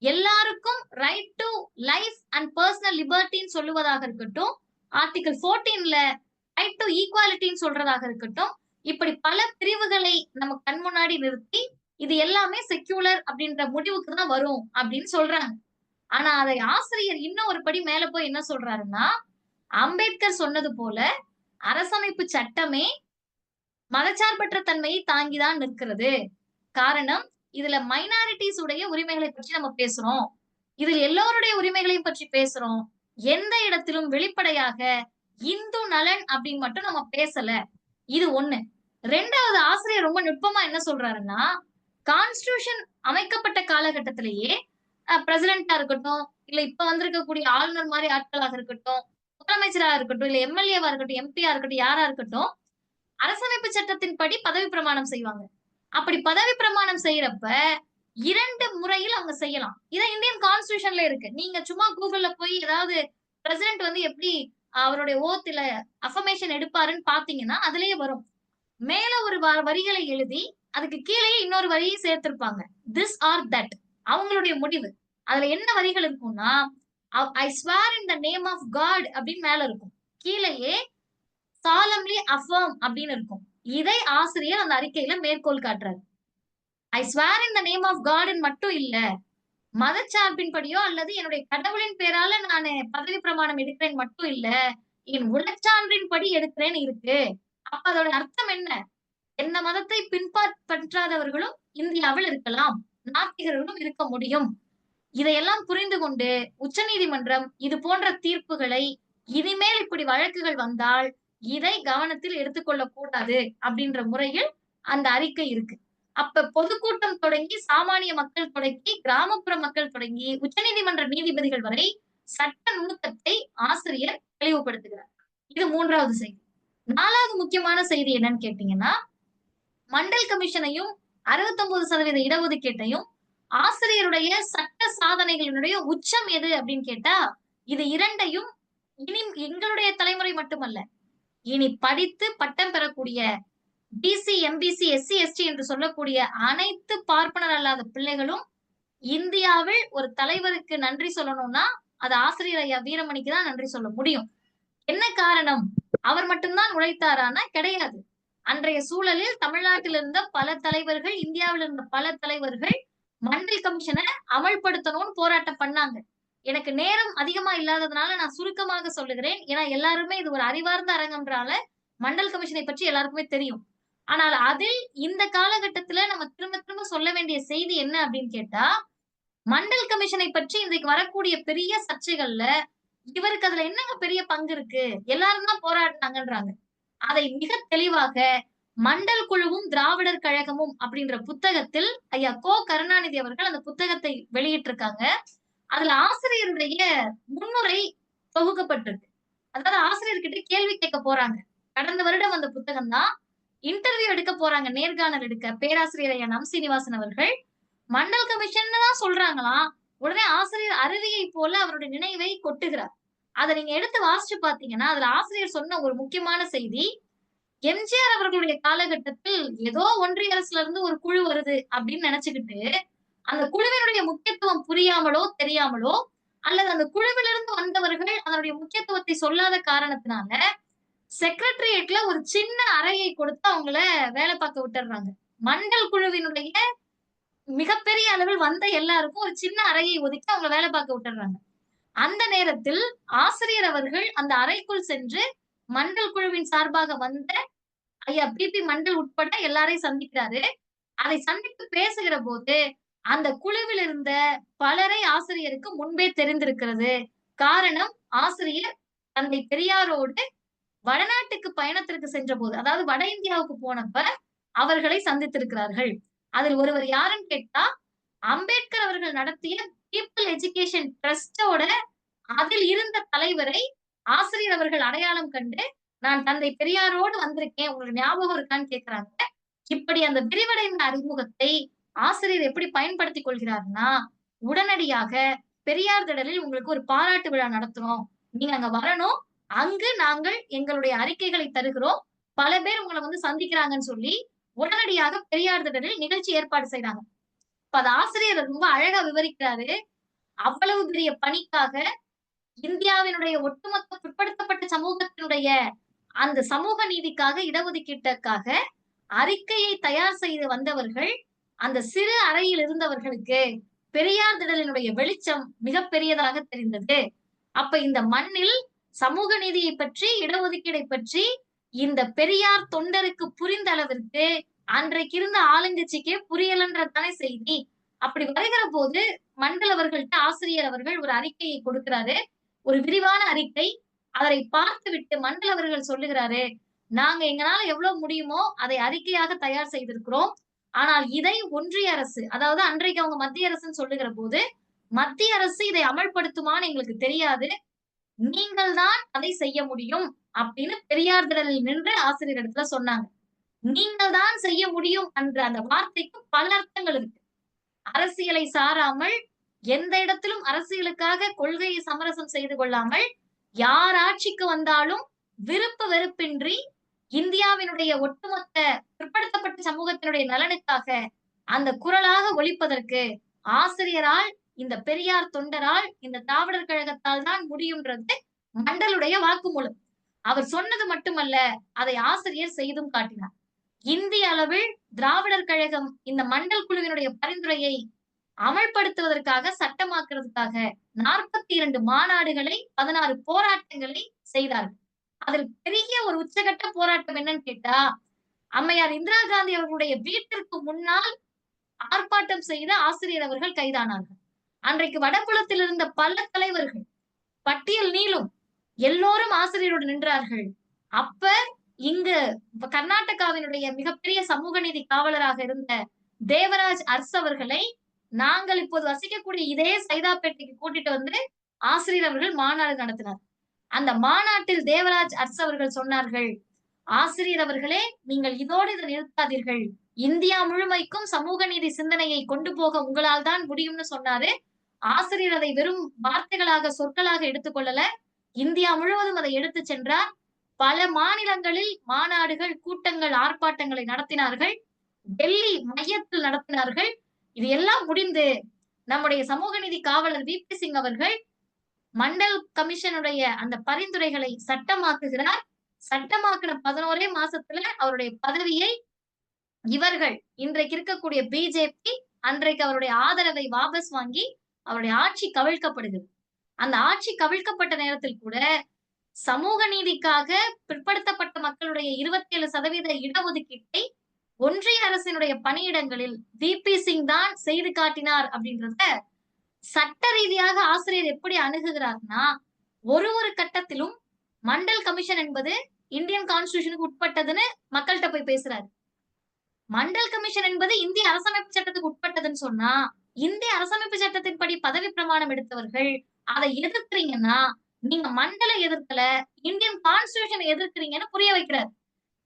எல்லாருக்கும் right to life and personal லிபர்ட்டின்னு சொல்லுவதாக இருக்கட்டும், ஆர்டிகிள் 14ல ரைட் டு ஈக்வாலிட்டின்னு சொல்றதாக இருக்கட்டும், இப்படி பல பிரிவுகளை நம்ம கண் முன்னாடி நிறுத்தி, இது எல்லாமே செக்யூலர் அப்படின்ற முடிவுக்கு தான் வரும் அப்படின்னு சொல்றாங்க. ஆனா அதை ஆசிரியர் இன்னும் ஒரு படி மேல போய் என்ன சொல்றாருன்னா, அம்பேத்கர் சொன்னது போல அரசமைப்பு சட்டமே மதச்சார்பற்ற தன்மையை தாங்கிதான் நிற்கிறது. காரணம், இதுல மைனாரிட்டீஸ் உடைய உரிமைகளை பற்றி நம்ம பேசுறோம். இதில் எல்லோருடைய உரிமைகளையும் பற்றி பேசுறோம். எந்த இடத்திலும் வெளிப்படையாக இந்து நலன் அப்படின்னு மட்டும் நம்ம பேசல. இது 1. 2வது ஆசிரியர் ரொம்ப நுட்பமா என்ன சொல்றாருன்னா, கான்ஸ்டிடியூஷன் அமைக்கப்பட்ட காலகட்டத்திலேயே பிரசிடென்ட்டா இருக்கட்டும், இல்ல இப்ப வந்திருக்கக்கூடிய ஆளுநர் மாரி ஆட்களாக இருக்கட்டும், முதலமைச்சரா இருக்கட்டும், இல்ல எம்.எல்.ஏ.வா இருக்கட்டும், எம்.பி.யா இருக்கட்டும், யாரா இருக்கட்டும், அரசமைப்பு சட்டத்தின்படி பதவி பிரமாணம் செய்வாங்க. அப்படி பதவி பிரமாணம் செய்யறப்ப 2 முறையில் அவங்க செய்யலாம். இத இந்தியன் கான்ஸ்டிடியூஷன்ல இருக்கு. நீங்க சும்மா கூகுள்ல போய் ஏதாவது பிரசிடென்ட் வந்து எப்படி அவருடைய ஓத் இல்ல அஃபர்மேஷன் எடுப்பாருன்னு பார்த்தீங்கன்னா, அதிலேயே வரும். மேல ஒரு வரிகளை எழுதி, அதுக்கு கீழயே இன்னொரு வரியும் சேர்த்திருப்பாங்க. This R that. அவங்களுடைய முடிவு. அதுல என்ன வரிகள் இருக்கும்னா, I swear in the name of God அப்படின்னு மேல இருக்கும். கீழயே சாலம்லி அஃபர்ம் அப்படின்னு இருக்கும். இதை ஆசிரியர் அந்த அறிக்கையில மேற்கோள் காட்டுறாரு. I swear in the name of காட்ன்னு மட்டும் இல்ல. மதச்சார்பின்படியோ அல்லது என்னுடைய கடவுளின் பேரால நானு பதவி பிரமாணம் எடுக்கிறேன் மட்டும் இல்ல. என் உளச்சான்றின்படி எடுக்கிறேன்னு இருக்கு. அப்ப அதோட அர்த்தம் என்ன? எந்த மதத்தை பின்பற்றாதவர்களும் இந்தியாவில் இருக்கலாம். நாத்திகர்களும் இருக்க முடியும். இதையெல்லாம் புரிந்து கொண்டு உச்சநீதிமன்றம் இது போன்ற தீர்ப்புகளை இனிமேல் இப்படி வழக்குகள் வந்தால் இதை கவனத்தில் எடுத்துக்கொள்ளக் கூடாது அப்படின்ற முறையில் அந்த அறிக்கை இருக்கு. அப்ப பொதுக்கூட்டம் தொடங்கி சாமானிய மக்கள் தொடங்கி கிராமப்புற மக்கள் தொடங்கி உச்சநீதிமன்ற நீதிபதிகள் வரை சட்ட நுணுக்கத்தை ஆசிரியர் தெளிவுபடுத்துகிறார். இது 3வது செய்தி. 4வது முக்கியமான செய்தி என்னன்னு கேட்டீங்கன்னா, மண்டல் கமிஷனையும் 69% இடஒதுக்கீட்டையும் ஆசிரியருடைய சட்ட சாதனைகளினுடைய உச்சம் எது அப்படின்னு கேட்டா, இது 2யும் இனி எங்களுடைய தலைமுறை மட்டுமல்ல. இனி படித்து பட்டம் பெறக்கூடிய பிசி, எம்பிசி, எஸ்சி, எஸ்டி என்று சொல்லக்கூடிய அனைத்து பார்ப்பனர் அல்லாத பிள்ளைகளும் இந்தியாவில் ஒரு தலைவருக்கு நன்றி சொல்லணும்னா, அது ஆசிரியர் ஐயா வீரமணிக்கு தான் நன்றி சொல்ல முடியும். என்ன காரணம்? அவர் மட்டும் தான் உழைத்தாரான்னா கிடையாது. அன்றைய சூழலில் தமிழ்நாட்டில் இருந்த பல தலைவர்கள், இந்தியாவில் இருந்த பல தலைவர்கள் மண்டல் கமிஷனை அமல்படுத்தணும்னு போராட்டம் பண்ணாங்க. எனக்கு நேரம் அதிகமா இல்லாததுனால நான் சுருக்கமாக சொல்லுகிறேன். ஏன்னா எல்லாருமே இது ஒரு அறிவார்ந்த அரங்கம்ன்றால மண்டல் கமிஷனை பற்றி எல்லாருக்குமே தெரியும். ஆனால் அதில் இந்த காலகட்டத்துல நம்ம திரும்ப திரும்ப சொல்ல வேண்டிய செய்தி என்ன அப்படின்னு கேட்டா, மண்டல் கமிஷனை பற்றி இன்றைக்கு வரக்கூடிய பெரிய சர்ச்சைகள்ல இவருக்கு அதுல என்னங்க பெரிய பங்கு இருக்கு? எல்லாரும் தான் போராடினாங்கன்றாங்க. அதை மிக தெளிவாக மண்டல் குழுவும் திராவிடர் கழகமும் அப்படின்ற புத்தகத்தில் ஐயா கருணாநிதி அவர்கள் அந்த புத்தகத்தை வெளியிட்டிருக்காங்க. அதுல ஆசிரியருடைய முன்னுரை தொகுக்கப்பட்டிருக்கு. அதாவது ஆசிரியர்கிட்ட கேள்வி கேட்க போறாங்க. கடந்த வருடம் அந்த புத்தகம் தான். இன்டர்வியூ எடுக்க போறாங்க. நேர்காணல் எடுக்க. பேராசிரியர் ஐயா நம் சீனிவாசன் அவர்கள் மண்டல் கமிஷன் தான் சொல்றாங்களாம். உடனே ஆசிரியர் அருவியை போல அவருடைய நினைவை கொட்டுகிறார். அத நீங்க எடுத்து வாசிச்சு பார்த்தீங்கன்னா, அதுல ஆசிரியர் சொன்ன ஒரு முக்கியமான செய்தி, எம்ஜிஆர் அவர்களுடைய காலகட்டத்தில் ஏதோ ஒன்றிய அரசுல இருந்து ஒரு குழு வருது அப்படின்னு நினைச்சுக்கிட்டு, அந்த குழுவினுடைய முக்கியத்துவம் புரியாமலோ, தெரியாமலோ, அல்லது அந்த குழுவிலிருந்து வந்தவர்கள் அதனுடைய முக்கியத்துவத்தை சொல்லாத காரணத்தினால, செக்ரட்டரியேட்ல ஒரு சின்ன அறையை கொடுத்து அவங்கள வேலை பார்க்க விட்டுர்றாங்க. மண்டல் குழுவினுடைய மிகப்பெரிய அளவில் வந்த எல்லாருக்கும் ஒரு சின்ன அறையை ஒதுக்கி அவங்கள வேலை பார்க்க விட்டுர்றாங்க. அந்த நேரத்தில் ஆசிரியர் அவர்கள் அந்த அறைக்குள் சென்று மண்டல் குழுவின் சார்பாக வந்த ஐயா பி.பி. மண்டல் உட்பட எல்லாரையும் சந்திக்கிறாரு. அதை சந்தித்து பேசுகிற போது, அந்த குழுவில் இருந்த பலரை ஆசிரியருக்கு முன்பே தெரிந்திருக்கிறது. காரணம், ஆசிரியர் தந்தை பெரியாரோடு வடநாட்டுக்கு பயணத்திற்கு சென்றபோது, அதாவது வட இந்தியாவுக்கு போனப்ப அவர்களை சந்தித்திருக்கிறார்கள். அதில் ஒருவர் யாருன்னு கேட்டா, அம்பேத்கர் அவர்கள் நடத்திய பீப்பிள் எஜுகேஷன் ட்ரஸ்டோட அதில் இருந்த தலைவரை ஆசிரியர் அவர்கள் அடையாளம் கண்டு, நான் தந்தை பெரியாரோடு வந்திருக்கேன். உங்களுக்கு ஞாபகம் இருக்கான்னு கேட்கிறாங்க. இப்படி அந்த விரிவடைந்த அறிமுகத்தை ஆசிரியர் எப்படி பயன்படுத்திக் கொள்கிறார்னா, உடனடியாக பெரியார் திடலில் உங்களுக்கு ஒரு பாராட்டு விழா நடத்துறோம். நீங்க அங்க வரணும். அங்கு நாங்கள் எங்களுடைய அறிக்கைகளை தருகிறோம். பல பேர் உங்கள வந்து சந்திக்கிறாங்கன்னு சொல்லி, உடனடியாக பெரியார் திடலில் நிகழ்ச்சி ஏற்பாடு செய்றாங்க. இப்ப அது ஆசிரியர் ரொம்ப அழகா விவரிக்கிறாரு. அவ்வளவு பெரிய பணிக்காக இந்தியாவினுடைய ஒட்டுமொத்த பிற்படுத்தப்பட்ட சமூகத்தினுடைய அந்த சமூக நீதிக்காக, இடஒதுக்கீட்டுக்காக அறிக்கையை தயார் செய்து வந்தவர்கள், அந்த சிறு அறையில் இருந்தவர்களுக்கு பெரியார் திடலினுடைய வெளிச்சம் மிகப்பெரியதாக தெரிந்தது. அப்ப இந்த மண்ணில் சமூக நீதியை பற்றி, இடஒதுக்கீடை பற்றி இந்த பெரியார் தொண்டருக்கு புரிந்த அளவிற்கு அன்றைக்கு இருந்த ஆளுங்கட்சிக்கே புரியலன்றதுதானே செய்தி. அப்படி வருகிற போது மண்டல் அவர்கள்ட்ட ஆசிரியர் அவர்கள் ஒரு அறிக்கையை கொடுக்கிறாரு. ஒரு விரிவான அறிக்கை. அதை பார்த்துவிட்டு மண்டல் அவர்கள் சொல்லுகிறாரு, நாங்க எங்கனால எவ்வளவு முடியுமோ அதை அறிக்கையாக தயார் செய்திருக்கிறோம். ஆனால் இதை ஒன்றிய அரசு, அதாவது அன்றைக்கு அவங்க மத்திய அரசுன்னு சொல்லுகிற போது, மத்திய அரசு இதை அமல்படுத்துமான்னு எங்களுக்கு தெரியாது. நீங்கள் தான் அதை செய்ய முடியும் அப்படின்னு பெரியார் திடலில் நின்று ஆசிரியர் இடத்துல சொன்னாங்க. நீங்கள் தான் செய்ய முடியும் என்ற அந்த வார்த்தைக்கு பல அர்த்தங்கள் இருக்கு. அரசியலை சாராமல் எந்த இடத்திலும் அரசியலுக்காக கொள்கையை சமரசம் செய்து கொள்ளாமல் யார் ஆட்சிக்கு வந்தாலும் விருப்பு வெறுப்பின்றி இந்தியாவினுடைய ஒட்டுமொத்த பிற்படுத்தப்பட்ட சமூகத்தினுடைய நலனுக்காக அந்த குரலாக ஒலிப்பதற்கு ஆசிரியரால், இந்த பெரியார் தொண்டரால், இந்த திராவிடர் கழகத்தால் தான் முடியும்ன்றது மண்டலுடைய வாக்குமூலம். அவர் சொன்னது மட்டுமல்ல, அதை ஆசிரியர் செய்தும் காட்டினார். இந்திய அளவில் திராவிடர் கழகம் இந்த மண்டல் குழுவினுடைய பரிந்துரையை அமல்படுத்துவதற்காக, சட்டமாக்குறதுக்காக 42 மாநாடுகளை, 16 போராட்டங்களை செய்தார்கள். அதில் பெரிய ஒரு உச்சகட்ட போராட்டம் என்னன்னு கேட்டா, அம்மையார் இந்திரா காந்தி அவர்களுடைய வீட்டிற்கு முன்னால் ஆர்ப்பாட்டம் செய்த ஆசிரியர் அவர்கள் கைதானார்கள். அன்றைக்கு வடபுலத்தில் இருந்த பல தலைவர்கள், பட்டியல் நீளும், எல்லோரும் ஆசிரியரோடு நின்றார்கள். அப்ப இங்கு கர்நாடகாவினுடைய மிகப்பெரிய சமூக நீதி காவலராக இருந்த தேவராஜ் அர்ஸ் அவர்களை நாங்கள் இப்போது வசிக்கக்கூடிய இதே சைதாப்பேட்டைக்கு கூட்டிட்டு வந்து ஆசிரியர் அவர்கள் மாநாடு நடத்தினார். அந்த மாநாட்டில் தேவராஜ் அர்ஸ் அவர்கள் சொன்னார்கள், ஆசிரியர் அவர்களே, நீங்கள் இதோடு இதை நிறுத்தாதீர்கள். இந்தியா முழுமைக்கும் சமூக நீதி சிந்தனையை கொண்டு போக உங்களால் தான் முடியும்னு சொன்னாரு. ஆசிரியர் அதை வெறும் வார்த்தைகளாக, சொற்களாக எடுத்துக்கொள்ளல. இந்தியா முழுவதும் அதை எடுத்து சென்றார். பல மாநிலங்களில் மாநாடுகள், கூட்டங்கள், ஆர்ப்பாட்டங்களை நடத்தினார்கள். டெல்லி மையத்தில் நடத்தினார்கள். இது எல்லாம் முடிந்து நம்முடைய சமூக நீதி காவலர் வி.பி. சிங் அவர்கள் மண்டல் கமிஷனுடைய அந்த பரிந்துரைகளை சட்டமாக்குகிறார். சட்டமாக்கின 11 மாசத்துல அவருடைய பதவியை இவர்கள், இன்றைக்கு இருக்கக்கூடிய பிஜேபி, அன்றைக்கு அவருடைய ஆதரவை வாபஸ் வாங்கி அவருடைய ஆட்சி கவிழ்க்கப்படுகிறது. அந்த ஆட்சி கவிழ்க்கப்பட்ட நேரத்தில் கூட சமூக நீதிக்காக பிற்படுத்தப்பட்ட மக்களுடைய 27% இடஒதுக்கீட்டை ஒன்றிய அரசினுடைய பணியிடங்களில் வி.பி. சிங் தான் செய்து காட்டினார் அப்படின்றத சட்ட ரீதியாக ஆசிரியர் எப்படி அணுகுகிறார்னா, ஒரு கட்டத்திலும் மண்டல் கமிஷன் என்பது இந்தியன் கான்ஸ்டிடியூஷனுக்கு உட்பட்டதுன்னு மக்கள்கிட்ட போய் பேசுறாரு. மண்டல் கமிஷன் என்பது இந்திய அரசமைப்பு சட்டத்துக்கு உட்பட்டதுன்னு சொன்னா, இந்திய அரசமைப்பு சட்டத்தின்படி பதவி பிரமாணம் எடுத்தவர்கள் அதை எதிர்க்கிறீங்கன்னா, நீங்க மண்டலை எதிர்க்கல, இந்தியன் கான்ஸ்டிடியூஷனை எதிர்க்கிறீங்கன்னு புரிய வைக்கிறார்.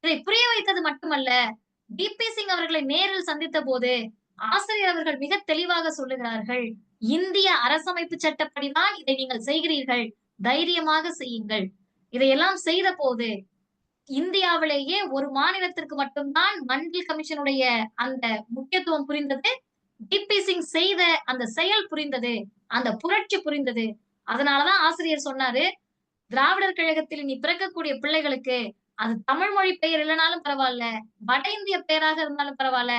இதை புரிய வைத்தது மட்டுமல்ல, வி.பி. சிங் அவர்களை நேரில் சந்தித்த போது ஆசிரியர் அவர்கள் மிக தெளிவாக சொல்லுகிறார்கள், இந்திய அரசமைப்பு சட்டப்படிதான் இதை நீங்கள் செய்கிறீர்கள், தைரியமாக செய்யுங்கள். இதையெல்லாம் செய்த போது இந்தியாவிலேயே ஒரு மாநிலத்திற்கு மட்டும்தான் மண்டல் கமிஷனுடைய அந்த முக்கியத்துவம் புரிந்தது. வி.பி. சிங் செய்த அந்த செயல் புரிந்தது, அந்த புரட்சி புரிந்தது. அதனாலதான் ஆசிரியர் சொன்னாரு, திராவிடர் கழகத்தில் இனி பிறக்கக்கூடிய பிள்ளைகளுக்கு அது தமிழ் மொழி பெயர் இல்லைனாலும் பரவாயில்ல, வட இந்திய பெயராக இருந்தாலும் பரவாயில்ல,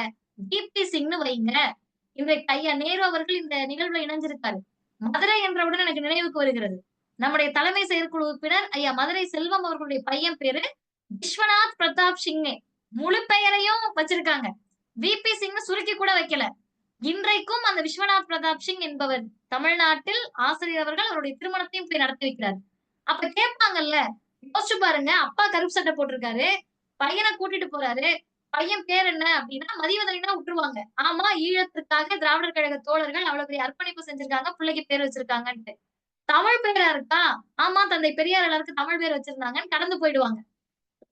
வி.பி. சிங்னு வைங்க. இன்றைக்கு ஐயா நேரு அவர்கள் இந்த நிகழ்வுல இணைஞ்சிருக்காரு. மதுரை என்றவுடன் எனக்கு நினைவுக்கு வருகிறது, நம்முடைய தலைமை செயற்குழு உறுப்பினர் ஐயா மதுரை செல்வம் அவர்களுடைய பையன் பேரு விஸ்வநாத் பிரதாப் சிங்கே. முழு பெயரையும் வச்சிருக்காங்க. வி.பி. சிங்னு சுருக்கி கூட வைக்கல. இன்றைக்கும் அந்த விஸ்வநாத் பிரதாப் சிங் என்பவர் தமிழ்நாட்டில் ஆசிரியர் அவர்கள் அவருடைய திருமணத்தையும் போய் நடத்தி வைக்கிறார். அப்ப கேட்பாங்கல்ல, யோசிச்சு பாருங்க, அப்பா கருப்பு சட்டை போட்டிருக்காரு, பையனை கூட்டிட்டு போறாரு, பையன் பேர் என்ன அப்படின்னா மதிவதனா விட்டுருவாங்க. ஆமா, ஈழத்திற்காக திராவிடர் கழக தோழர்கள் அவ்வளவு பெரிய அர்ப்பணிப்பு செஞ்சிருக்காங்க, பிள்ளைக்கு பேர் வச்சிருக்காங்கன்ட்டு. தமிழ் பேரா இருக்கா? ஆமா, தந்தை பெரியார் எல்லாருக்கும் தமிழ் பேர் வச்சிருந்தாங்கன்னு கடந்து போயிடுவாங்க.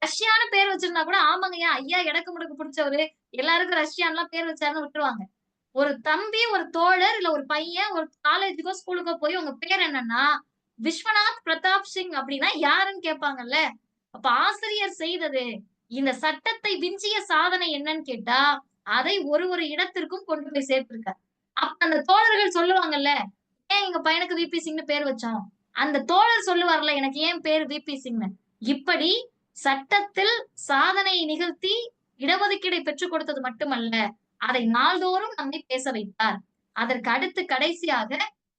ரஷ்யான்னு பேர் வச்சிருந்தா கூட ஆமாங்கய்யா, ஐயா எடக்கு முடக்கு பிடிச்சவரு, எல்லாருக்கும் ரஷ்யான்லாம் பேர் வச்சாருன்னு விட்டுருவாங்க. ஒரு தம்பி, ஒரு தோழர், இல்ல ஒரு பையன் ஒரு காலேஜுக்கோ ஸ்கூலுக்கோ போய் உங்க பேர் என்னன்னா விஸ்வநாத் பிரதாப் சிங் அப்படின்னா யாருன்னு கேட்பாங்கல்ல. அப்ப ஆசிரியர் செய்தது இந்த சட்டத்தை விஞ்சிய சாதனை என்னன்னு கேட்டா, அதை ஒரு இடத்திற்கும் கொண்டு போய் சேர்த்திருக்கார். அப்ப அந்த தோழர்கள் சொல்லுவாங்கல்ல, ஏன் எங்க பையனுக்கு வி.பி. சிங்னு பேர் வச்சோம், அந்த தோழர் சொல்லுவார்ல, எனக்கு ஏன் பேர் வி.பி. சிங்னு. இப்படி சட்டத்தில் சாதனை நிகழ்த்தி இடஒதுக்கீடை பெற்றுக் கொடுத்தது மட்டுமல்ல, அதை நாள்தோறும் நம்மை பேச வைத்தார். அதற்கு அடுத்து கடைசியாக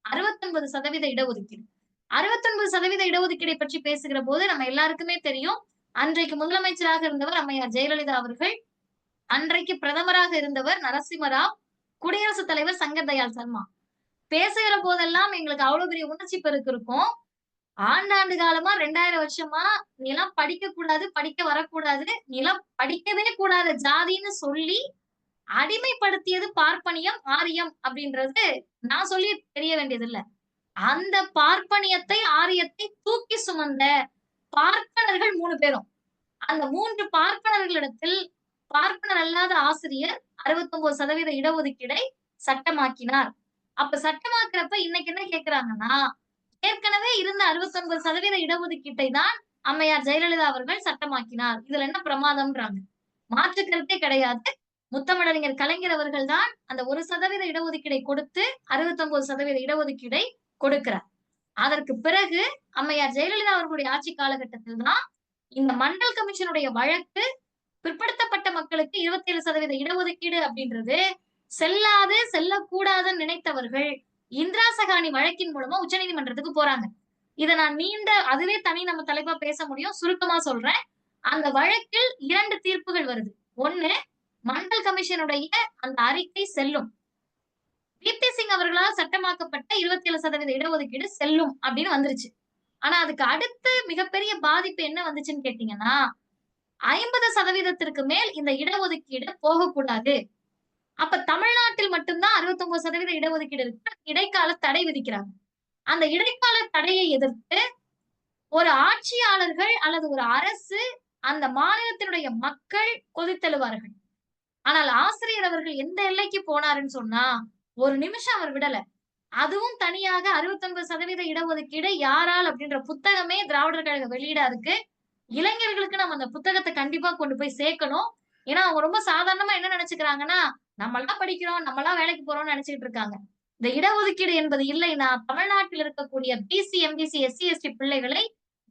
69% இடஒதுக்கீடு. 69% இடஒதுக்கீடை பற்றி பேசுகிற போது நம்ம எல்லாருக்குமே தெரியும், அன்றைக்கு முதலமைச்சராக இருந்தவர் அம்மையார் ஜெயலலிதா அவர்கள், அன்றைக்கு பிரதமராக இருந்தவர் நரசிம்மராவ், குடியரசுத் தலைவர் சங்கர் தயாள் சர்மா. பேசுகிற போதெல்லாம் எங்களுக்கு அவ்வளவு பெரிய உணர்ச்சி பெருக்கு இருக்கும். ஆண்டாண்டு காலமா 2000 வருஷமா நீ எல்லாம் படிக்க கூடாது, படிக்க வரக்கூடாது, நீ எல்லாம் படிக்கவே கூடாத ஜாதின்னு சொல்லி அடிமைப்படுத்தியது பார்ப்பனியம், ஆரியம் அப்படின்றது நான் சொல்லி தெரிய வேண்டியது இல்ல. அந்த பார்ப்பனியத்தை, ஆரியத்தை தூக்கி சுமந்த பார்ப்பனர்கள் 3 பேரும். அந்த 3 பார்ப்பனர்களிடத்தில் பார்ப்பனர் அல்லாத ஆசிரியர் 69% இடஒதுக்கீடை சட்டமாக்கினார். அப்ப சட்டமாக்குறப்ப இன்னைக்கு என்ன கேட்கிறாங்கன்னா, ஏற்கனவே இருந்த 69% இடஒதுக்கீட்டை தான் அம்மையார் ஜெயலலிதா அவர்கள் சட்டமாக்கினார். இதுல என்ன பிரமாதம்ன்றாங்க. மாற்று கருத்தே கிடையாது. முத்தமிழறிஞர் கலைஞர் அவர்கள் தான் அந்த 1% இடஒதுக்கீடை கொடுத்து 69% இடஒதுக்கீடை கொடுக்கிறார். அதற்கு பிறகு அம்மையார் ஜெயலலிதா அவர்களுடைய ஆட்சி காலகட்டத்தில் தான் இந்த மண்டல் கமிஷனுடைய வழக்கு பிற்படுத்தப்பட்ட மக்களுக்கு 27% இடஒதுக்கீடு அப்படின்றது செல்லாது, செல்லக்கூடாதுன்னு நினைத்தவர்கள் இந்திரா சகானி வழக்கின் மூலமா உச்சநீதிமன்றத்துக்கு போறாங்க. இத நான் அதுவே தனி நம்ம தலைப்பா பேச முடியும். சுருக்கமா சொல்றேன். அந்த வழக்கில் 2 தீர்ப்புகள் வருது. 1 மண்டல் கமிஷனுடைய அந்த அறிக்கை செல்லும். வி.பி. சிங் அவர்களால் சட்டமாக்கப்பட்ட 27% இடஒதுக்கீடு செல்லும் அப்படின்னு வந்துருச்சு. ஆனா அதுக்கு அடுத்து மிகப்பெரிய பாதிப்பு என்ன வந்துச்சுன்னு கேட்டீங்கன்னா, 50% மேல் இந்த இடஒதுக்கீடு போகக்கூடாது. அப்ப தமிழ்நாட்டில் மட்டும் தான் 69% இடஒதுக்கீடு இருக்கு. இடைக்கால தடை விதிக்கிறாங்க. அந்த இடைக்கால தடையை எதிர்த்து ஒரு ஆட்சியாளர்கள் அல்லது ஒரு அரசு, அந்த மாநிலத்தினுடைய மக்கள் கொதித்தெழுவார்கள். ஆனால் ஆசிரியர் அவர்கள் எந்த எல்லைக்கு போனாருன்னு சொன்னா, ஒரு நிமிஷம் அவர் விடல. அதுவும் தனியாக 69% இடஒதுக்கீடு யாரால் அப்படின்ற புத்தகமே திராவிடர் கழக வெளியீடா இருக்கு. இளைஞர்களுக்கு நம்ம அந்த புத்தகத்த கண்டிப்பா கொண்டு போய் சேர்க்கணும். ஏன்னா, அவங்க ரொம்ப சாதாரணமா என்ன நெனச்சுக்கிறாங்கன்னா, நம்மலாம் படிக்கிறோம், நம்மலாம் வேலைக்கு போறோம்னு நெனச்சுக்கிட்டு இருக்காங்க. இந்த இடஒதுக்கீடு என்பது இல்லைன்னா, தமிழ்நாட்டில் இருக்கக்கூடிய பிசி, எம்பிசி, எஸ்சி, எஸ்டி பிள்ளைகளை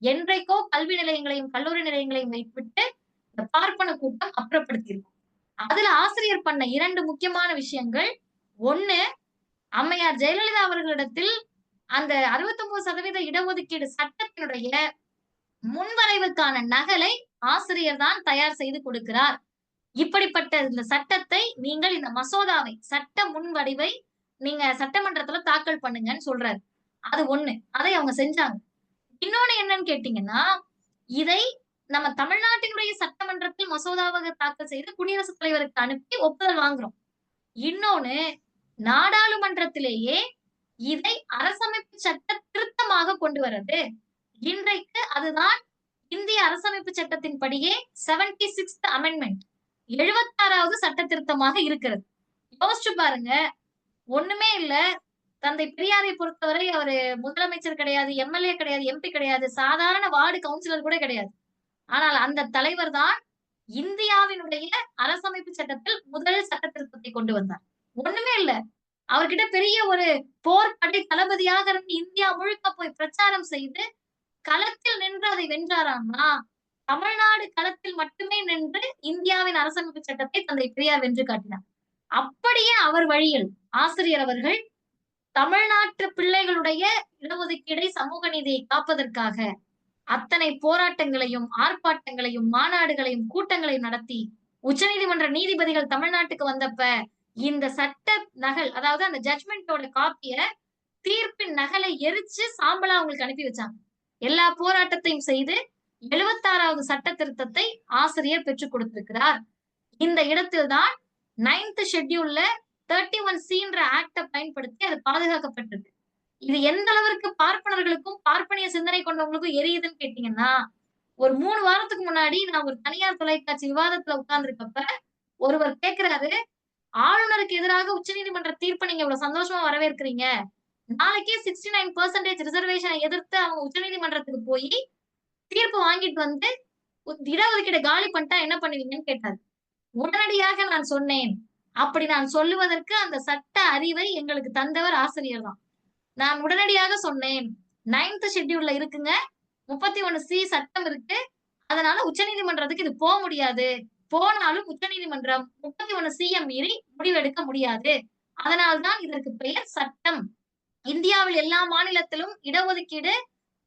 என்றைக்கோ கல்வி நிலையங்களையும், கல்லூரி நிலையங்களையும் வைத்துவிட்டு இந்த பார்ப்பன கூட்டம் அப்புறப்படுத்தியிருக்கும். அதுல ஆசிரியர் பண்ண 2 முக்கியமான விஷயங்கள். 1 அம்மையார் ஜெயலலிதா அவர்களிடத்தில் அந்த 69% இடஒதுக்கீடு சட்டத்தினுடைய முன்வரைவுக்கான நகலை ஆசிரியர் தான் தயார் செய்து கொடுக்கிறார். இப்படிப்பட்ட இந்த சட்டத்தை நீங்கள் இந்த மசோதாவை, சட்ட முன்வடிவை நீங்க சட்டமன்றத்துல தாக்கல் பண்ணுங்கன்னு சொல்றாரு. அது 1. அதை அவங்க செஞ்சாங்க. இன்னொன்னு என்னன்னு கேட்டீங்கன்னா, இதை நம்ம தமிழ்நாட்டினுடைய சட்டமன்றத்தில் மசோதாவாக தாக்கல் செய்து குடியரசுத் தலைவருக்கு அனுப்பி ஒப்புதல் வாங்குறோம். இன்னொன்னு நாடாளுமன்றத்திலேயே இதை அரசமைப்பு சட்ட திருத்தமாக கொண்டு வர்றது. இன்றைக்கு அதுதான் இந்திய அரசமைப்பு சட்டத்தின்படியே 76th அமெண்ட்மெண்ட் 76வது சட்ட திருத்தமாக இருக்கிறது. யோசிச்சு பாருங்க. ஒண்ணுமே இல்ல. தந்தை பெரியாரை பொறுத்தவரை அவரு முதலமைச்சர் கிடையாது, எம்எல்ஏ கிடையாது, எம்பி கிடையாது, சாதாரண வார்டு கவுன்சிலர் கூட கிடையாது. ஆனால் அந்த தலைவர் தான் இந்தியாவினுடைய அரசமைப்பு சட்டத்தில் முதல் சட்ட திருத்தத்தை கொண்டு வந்தார். ஒண்ணுமே இல்ல. அவர்கிட்ட பெரிய ஒரு போர்ப்படை தளபதியாக இருந்து இந்தியா முழுக்க போய் பிரச்சாரம் செய்து களத்தில் நின்று அதை வென்றாராம்னா, தமிழ்நாடு களத்தில் மட்டுமே நின்று இந்தியாவின் அரசமைப்பு சட்டத்தை தந்தை பெரியார் வென்று காட்டினார். அப்படியே அவர் வழியில் ஆசிரியர் அவர்கள் தமிழ்நாட்டு பிள்ளைகளுடைய இடஒதுக்கீடை, சமூக நீதியை காப்பதற்காக அத்தனை போராட்டங்களையும், ஆர்ப்பாட்டங்களையும், மாநாடுகளையும், கூட்டங்களையும் நடத்தி உச்சநீதிமன்ற நீதிபதிகள் தமிழ்நாட்டுக்கு வந்தப்ப இந்த சட்ட நகல், அதாவது அந்த ஜட்ஜ்மெண்டோட காப்பிய, தீர்ப்பின் நகலை எரிச்சு சாம்பலா அவங்களுக்கு அனுப்பி வச்சாங்க. எல்லா போராட்டத்தையும் செய்து 76வது சட்ட திருத்தத்தை ஆசிரியர் பெற்றுக் கொடுத்திருக்கிறார். இந்த இடத்தில்தான் 9th ஷெட்யூல்ல 31C ஆக்ட பயன்படுத்தி அது பாதுகாக்கப்பட்டிருக்கு. இது எந்த அளவிற்கு பார்ப்பனர்களுக்கும் பார்ப்பனிய சிந்தனை கொண்டவங்களுக்கும் எரியுதுன்னு கேட்டீங்கன்னா, ஒரு 3 வாரத்துக்கு முன்னாடி நான் ஒரு தனியார் தொலைக்காட்சி விவாதத்துல உட்கார்ந்திருக்கப்ப ஒருவர் கேட்கிறாரு, ஆளுநருக்கு எதிராக உச்சநீதிமன்ற தீர்ப்பை நீங்க இவ்வளவு சந்தோஷமா வரவேற்கிறீங்க. நாளைக்கே 69% ரிசர்வேஷனை எதிர்த்து அவங்க உச்சநீதிமன்றத்துக்கு போய் தீர்ப்பு வாங்கிட்டு வந்து இடஒதுக்கீடை காலி பண்ணிட்டா என்ன பண்ணுவீங்கன்னு கேட்டாரு. உடனடியாக நான் சொன்னேன், அப்படி நான் சொல்லுவதற்கு அந்த சட்ட அறிவை எங்களுக்கு தந்தவர் ஆசிரியர் தான். நான் உடனடியாக சொன்னேன், 9th ஷெட்யூல்ல இருக்குங்க, 31C சட்டம் இருக்கு. அதனால உச்சநீதிமன்றத்துக்கு இது போக முடியாது. போனாலும் உச்சநீதிமன்றம் 31C மீறி முடிவெடுக்க முடியாது. அதனால்தான் இதற்கு பெயர் சட்டம். இந்தியாவில் எல்லா மாநிலத்திலும் இடஒதுக்கீடு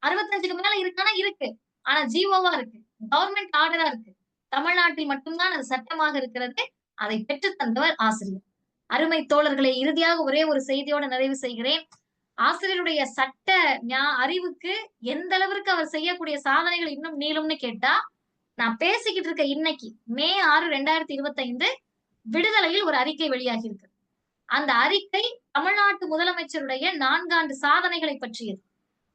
65க்கு மேல இருக்கானா இருக்கு. ஆனா ஜிஓவா இருக்கு. கவர்மெண்ட் ஆர்டரா இருக்கு. தமிழ்நாட்டில் மட்டும்தான் அது சட்டமாக இருக்கிறது. அதை பெற்றுத் தந்தவர் ஆசிரியர். அருமை தோழர்களே, இறுதியாக ஒரே ஒரு செய்தியோட நிறைவு செய்கிறேன். ஆசிரியருடைய சட்ட அறிவுக்கு எந்த அளவிற்கு அவர் செய்யக்கூடிய சாதனைகள் இன்னும் நீளும்னு கேட்டா, நான் பேசிக்கிட்டு இருக்க இன்னைக்கு மே 6, 2025 விடுதலையில் ஒரு அறிக்கை வெளியாகி இருக்கு. அந்த அறிக்கை தமிழ்நாட்டு முதலமைச்சருடைய 4 ஆண்டு சாதனைகளை பற்றியது.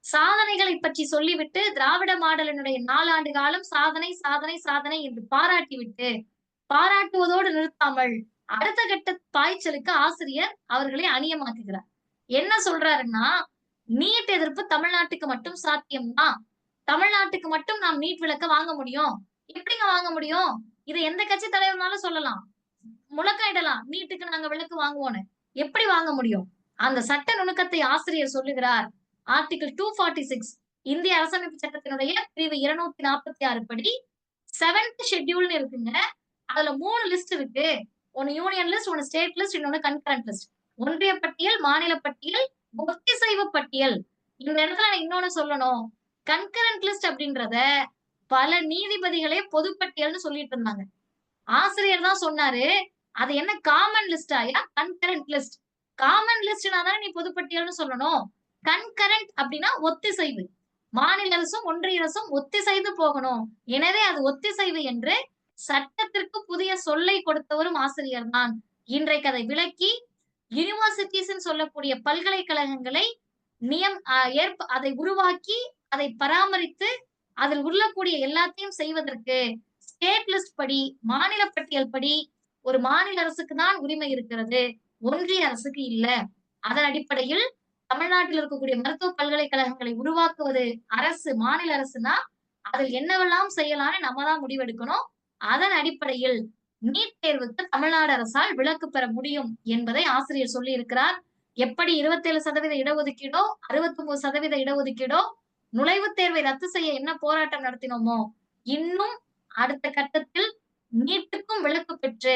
சாதனைகளை பற்றி சொல்லிவிட்டு திராவிட மாடலினுடைய 4 ஆண்டு காலம் சாதனை, சாதனை, சாதனை என்று பாராட்டிவிட்டு, பாராட்டுவதோடு நிறுத்தாமல் அடுத்த கட்ட பாய்ச்சலுக்கு ஆசிரியர் அவர்களை அணியமாக்குகிறார். என்ன சொல்றாருன்னா, நீட் எதிர்ப்பு தமிழ்நாட்டுக்கு மட்டும் சாத்தியம் தான். தமிழ்நாட்டுக்கு மட்டும் நாம் நீட் விலக்க வாங்க முடியும். எப்படிங்க வாங்க முடியும்? இத எந்த கட்சி தலைவர்னாலும் சொல்லலாம். முழக்கமிடலாம். நீட்டுக்கு நாங்க விலக்கு வாங்குவோம்னு. எப்படி வாங்க முடியும்? அந்த சட்ட நுணுக்கத்தை ஆசிரியர் சொல்லுகிறார். ஆர்டிகிள் 246 இந்திய அரசமைப்பு சட்டத்தினுடைய பிரிவு 246 படி 7th ஷெட்யூல்னு இருக்குங்க. அதுல 3 லிஸ்ட் இருக்கு. ஒன்னு யூனியன் லிஸ்ட், ஒன்னு ஸ்டேட் லிஸ்ட், இன்னொன்னு கன்கரண்ட் லிஸ்ட். ஒன்றிய பட்டியல், மாநில பட்டியல், ஒத்திசைவு பட்டியல். இந்த இடத்துல நான் இன்னொன்னு சொல்லணும். கன்கரண்ட் லிஸ்ட் அப்படின்றத பல நீதிபதிகளே பொதுப்பட்டியல்னு சொல்லிட்டு இருந்தாங்க. ஆசிரியர் தான் சொன்னாரு, அது என்ன காமன் லிஸ்டாயா கன்கரண்ட் லிஸ்ட்? காமன் லிஸ்ட்னா தானே நீ பொதுப்பட்டியல்னு சொல்லணும். கன்கரண்ட் அப்படின்னா ஒத்திசைவு. மாநில அரசும் ஒன்றிய அரசும் ஒத்திசைந்து போகணும். எனவே அது ஒத்திசைவு என்று சட்டத்திற்கு புதிய சொல்லை கொடுத்தவரும் ஆசிரியர் தான். இன்றைக்கு அதை விளக்கி யூனிவர்சிட்டிஸ் சொல்லக்கூடிய பல்கலைக்கழகங்களை அதை உருவாக்கி அதை பராமரித்து அதில் உள்ளக்கூடிய எல்லாத்தையும் செய்வதற்கு ஸ்டேட் லிஸ்ட் படி, மாநில பட்டியல் படி ஒரு மாநில அரசுக்கு தான் உரிமை இருக்கிறது, ஒன்றிய அரசுக்கு இல்ல. அதன் அடிப்படையில் தமிழ்நாட்டில் இருக்கக்கூடிய மருத்துவ பல்கலைக்கழகங்களை உருவாக்குவது அரசு, மாநில அரசுனா அதில் என்னவெல்லாம் செய்யலாம்னு நம்ம தான் முடிவெடுக்கணும். அதன் அடிப்படையில் நீட் தேர்வுக்கு தமிழ்நாடு அரசால் விலக்கு பெற முடியும் என்பதை ஆசிரியர் சொல்லி இருக்கிறார். எப்படி 27% இடஒதுக்கீடோ, 69% இடஒதுக்கீடோ, நுழைவுத் தேர்வை ரத்து செய்ய என்ன போராட்டம் நடத்தினோமோ, இன்னும் அடுத்த கட்டத்தில் நீட்டுக்கும் விலக்கு பெற்று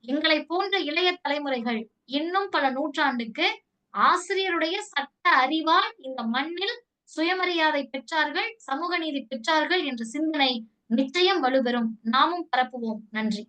எங்களை போன்ற இளைய தலைமுறைகள் இன்னும் பல நூற்றாண்டுக்கு ஆசிரியருடைய சட்ட அறிவால் இந்த மண்ணில் சுயமரியாதை பெற்றார்கள், சமூக நீதி பெற்றார்கள் என்ற சிந்தனை நிச்சயம் வலுப்பெறும். நாமும் பரப்புவோம். நன்றி.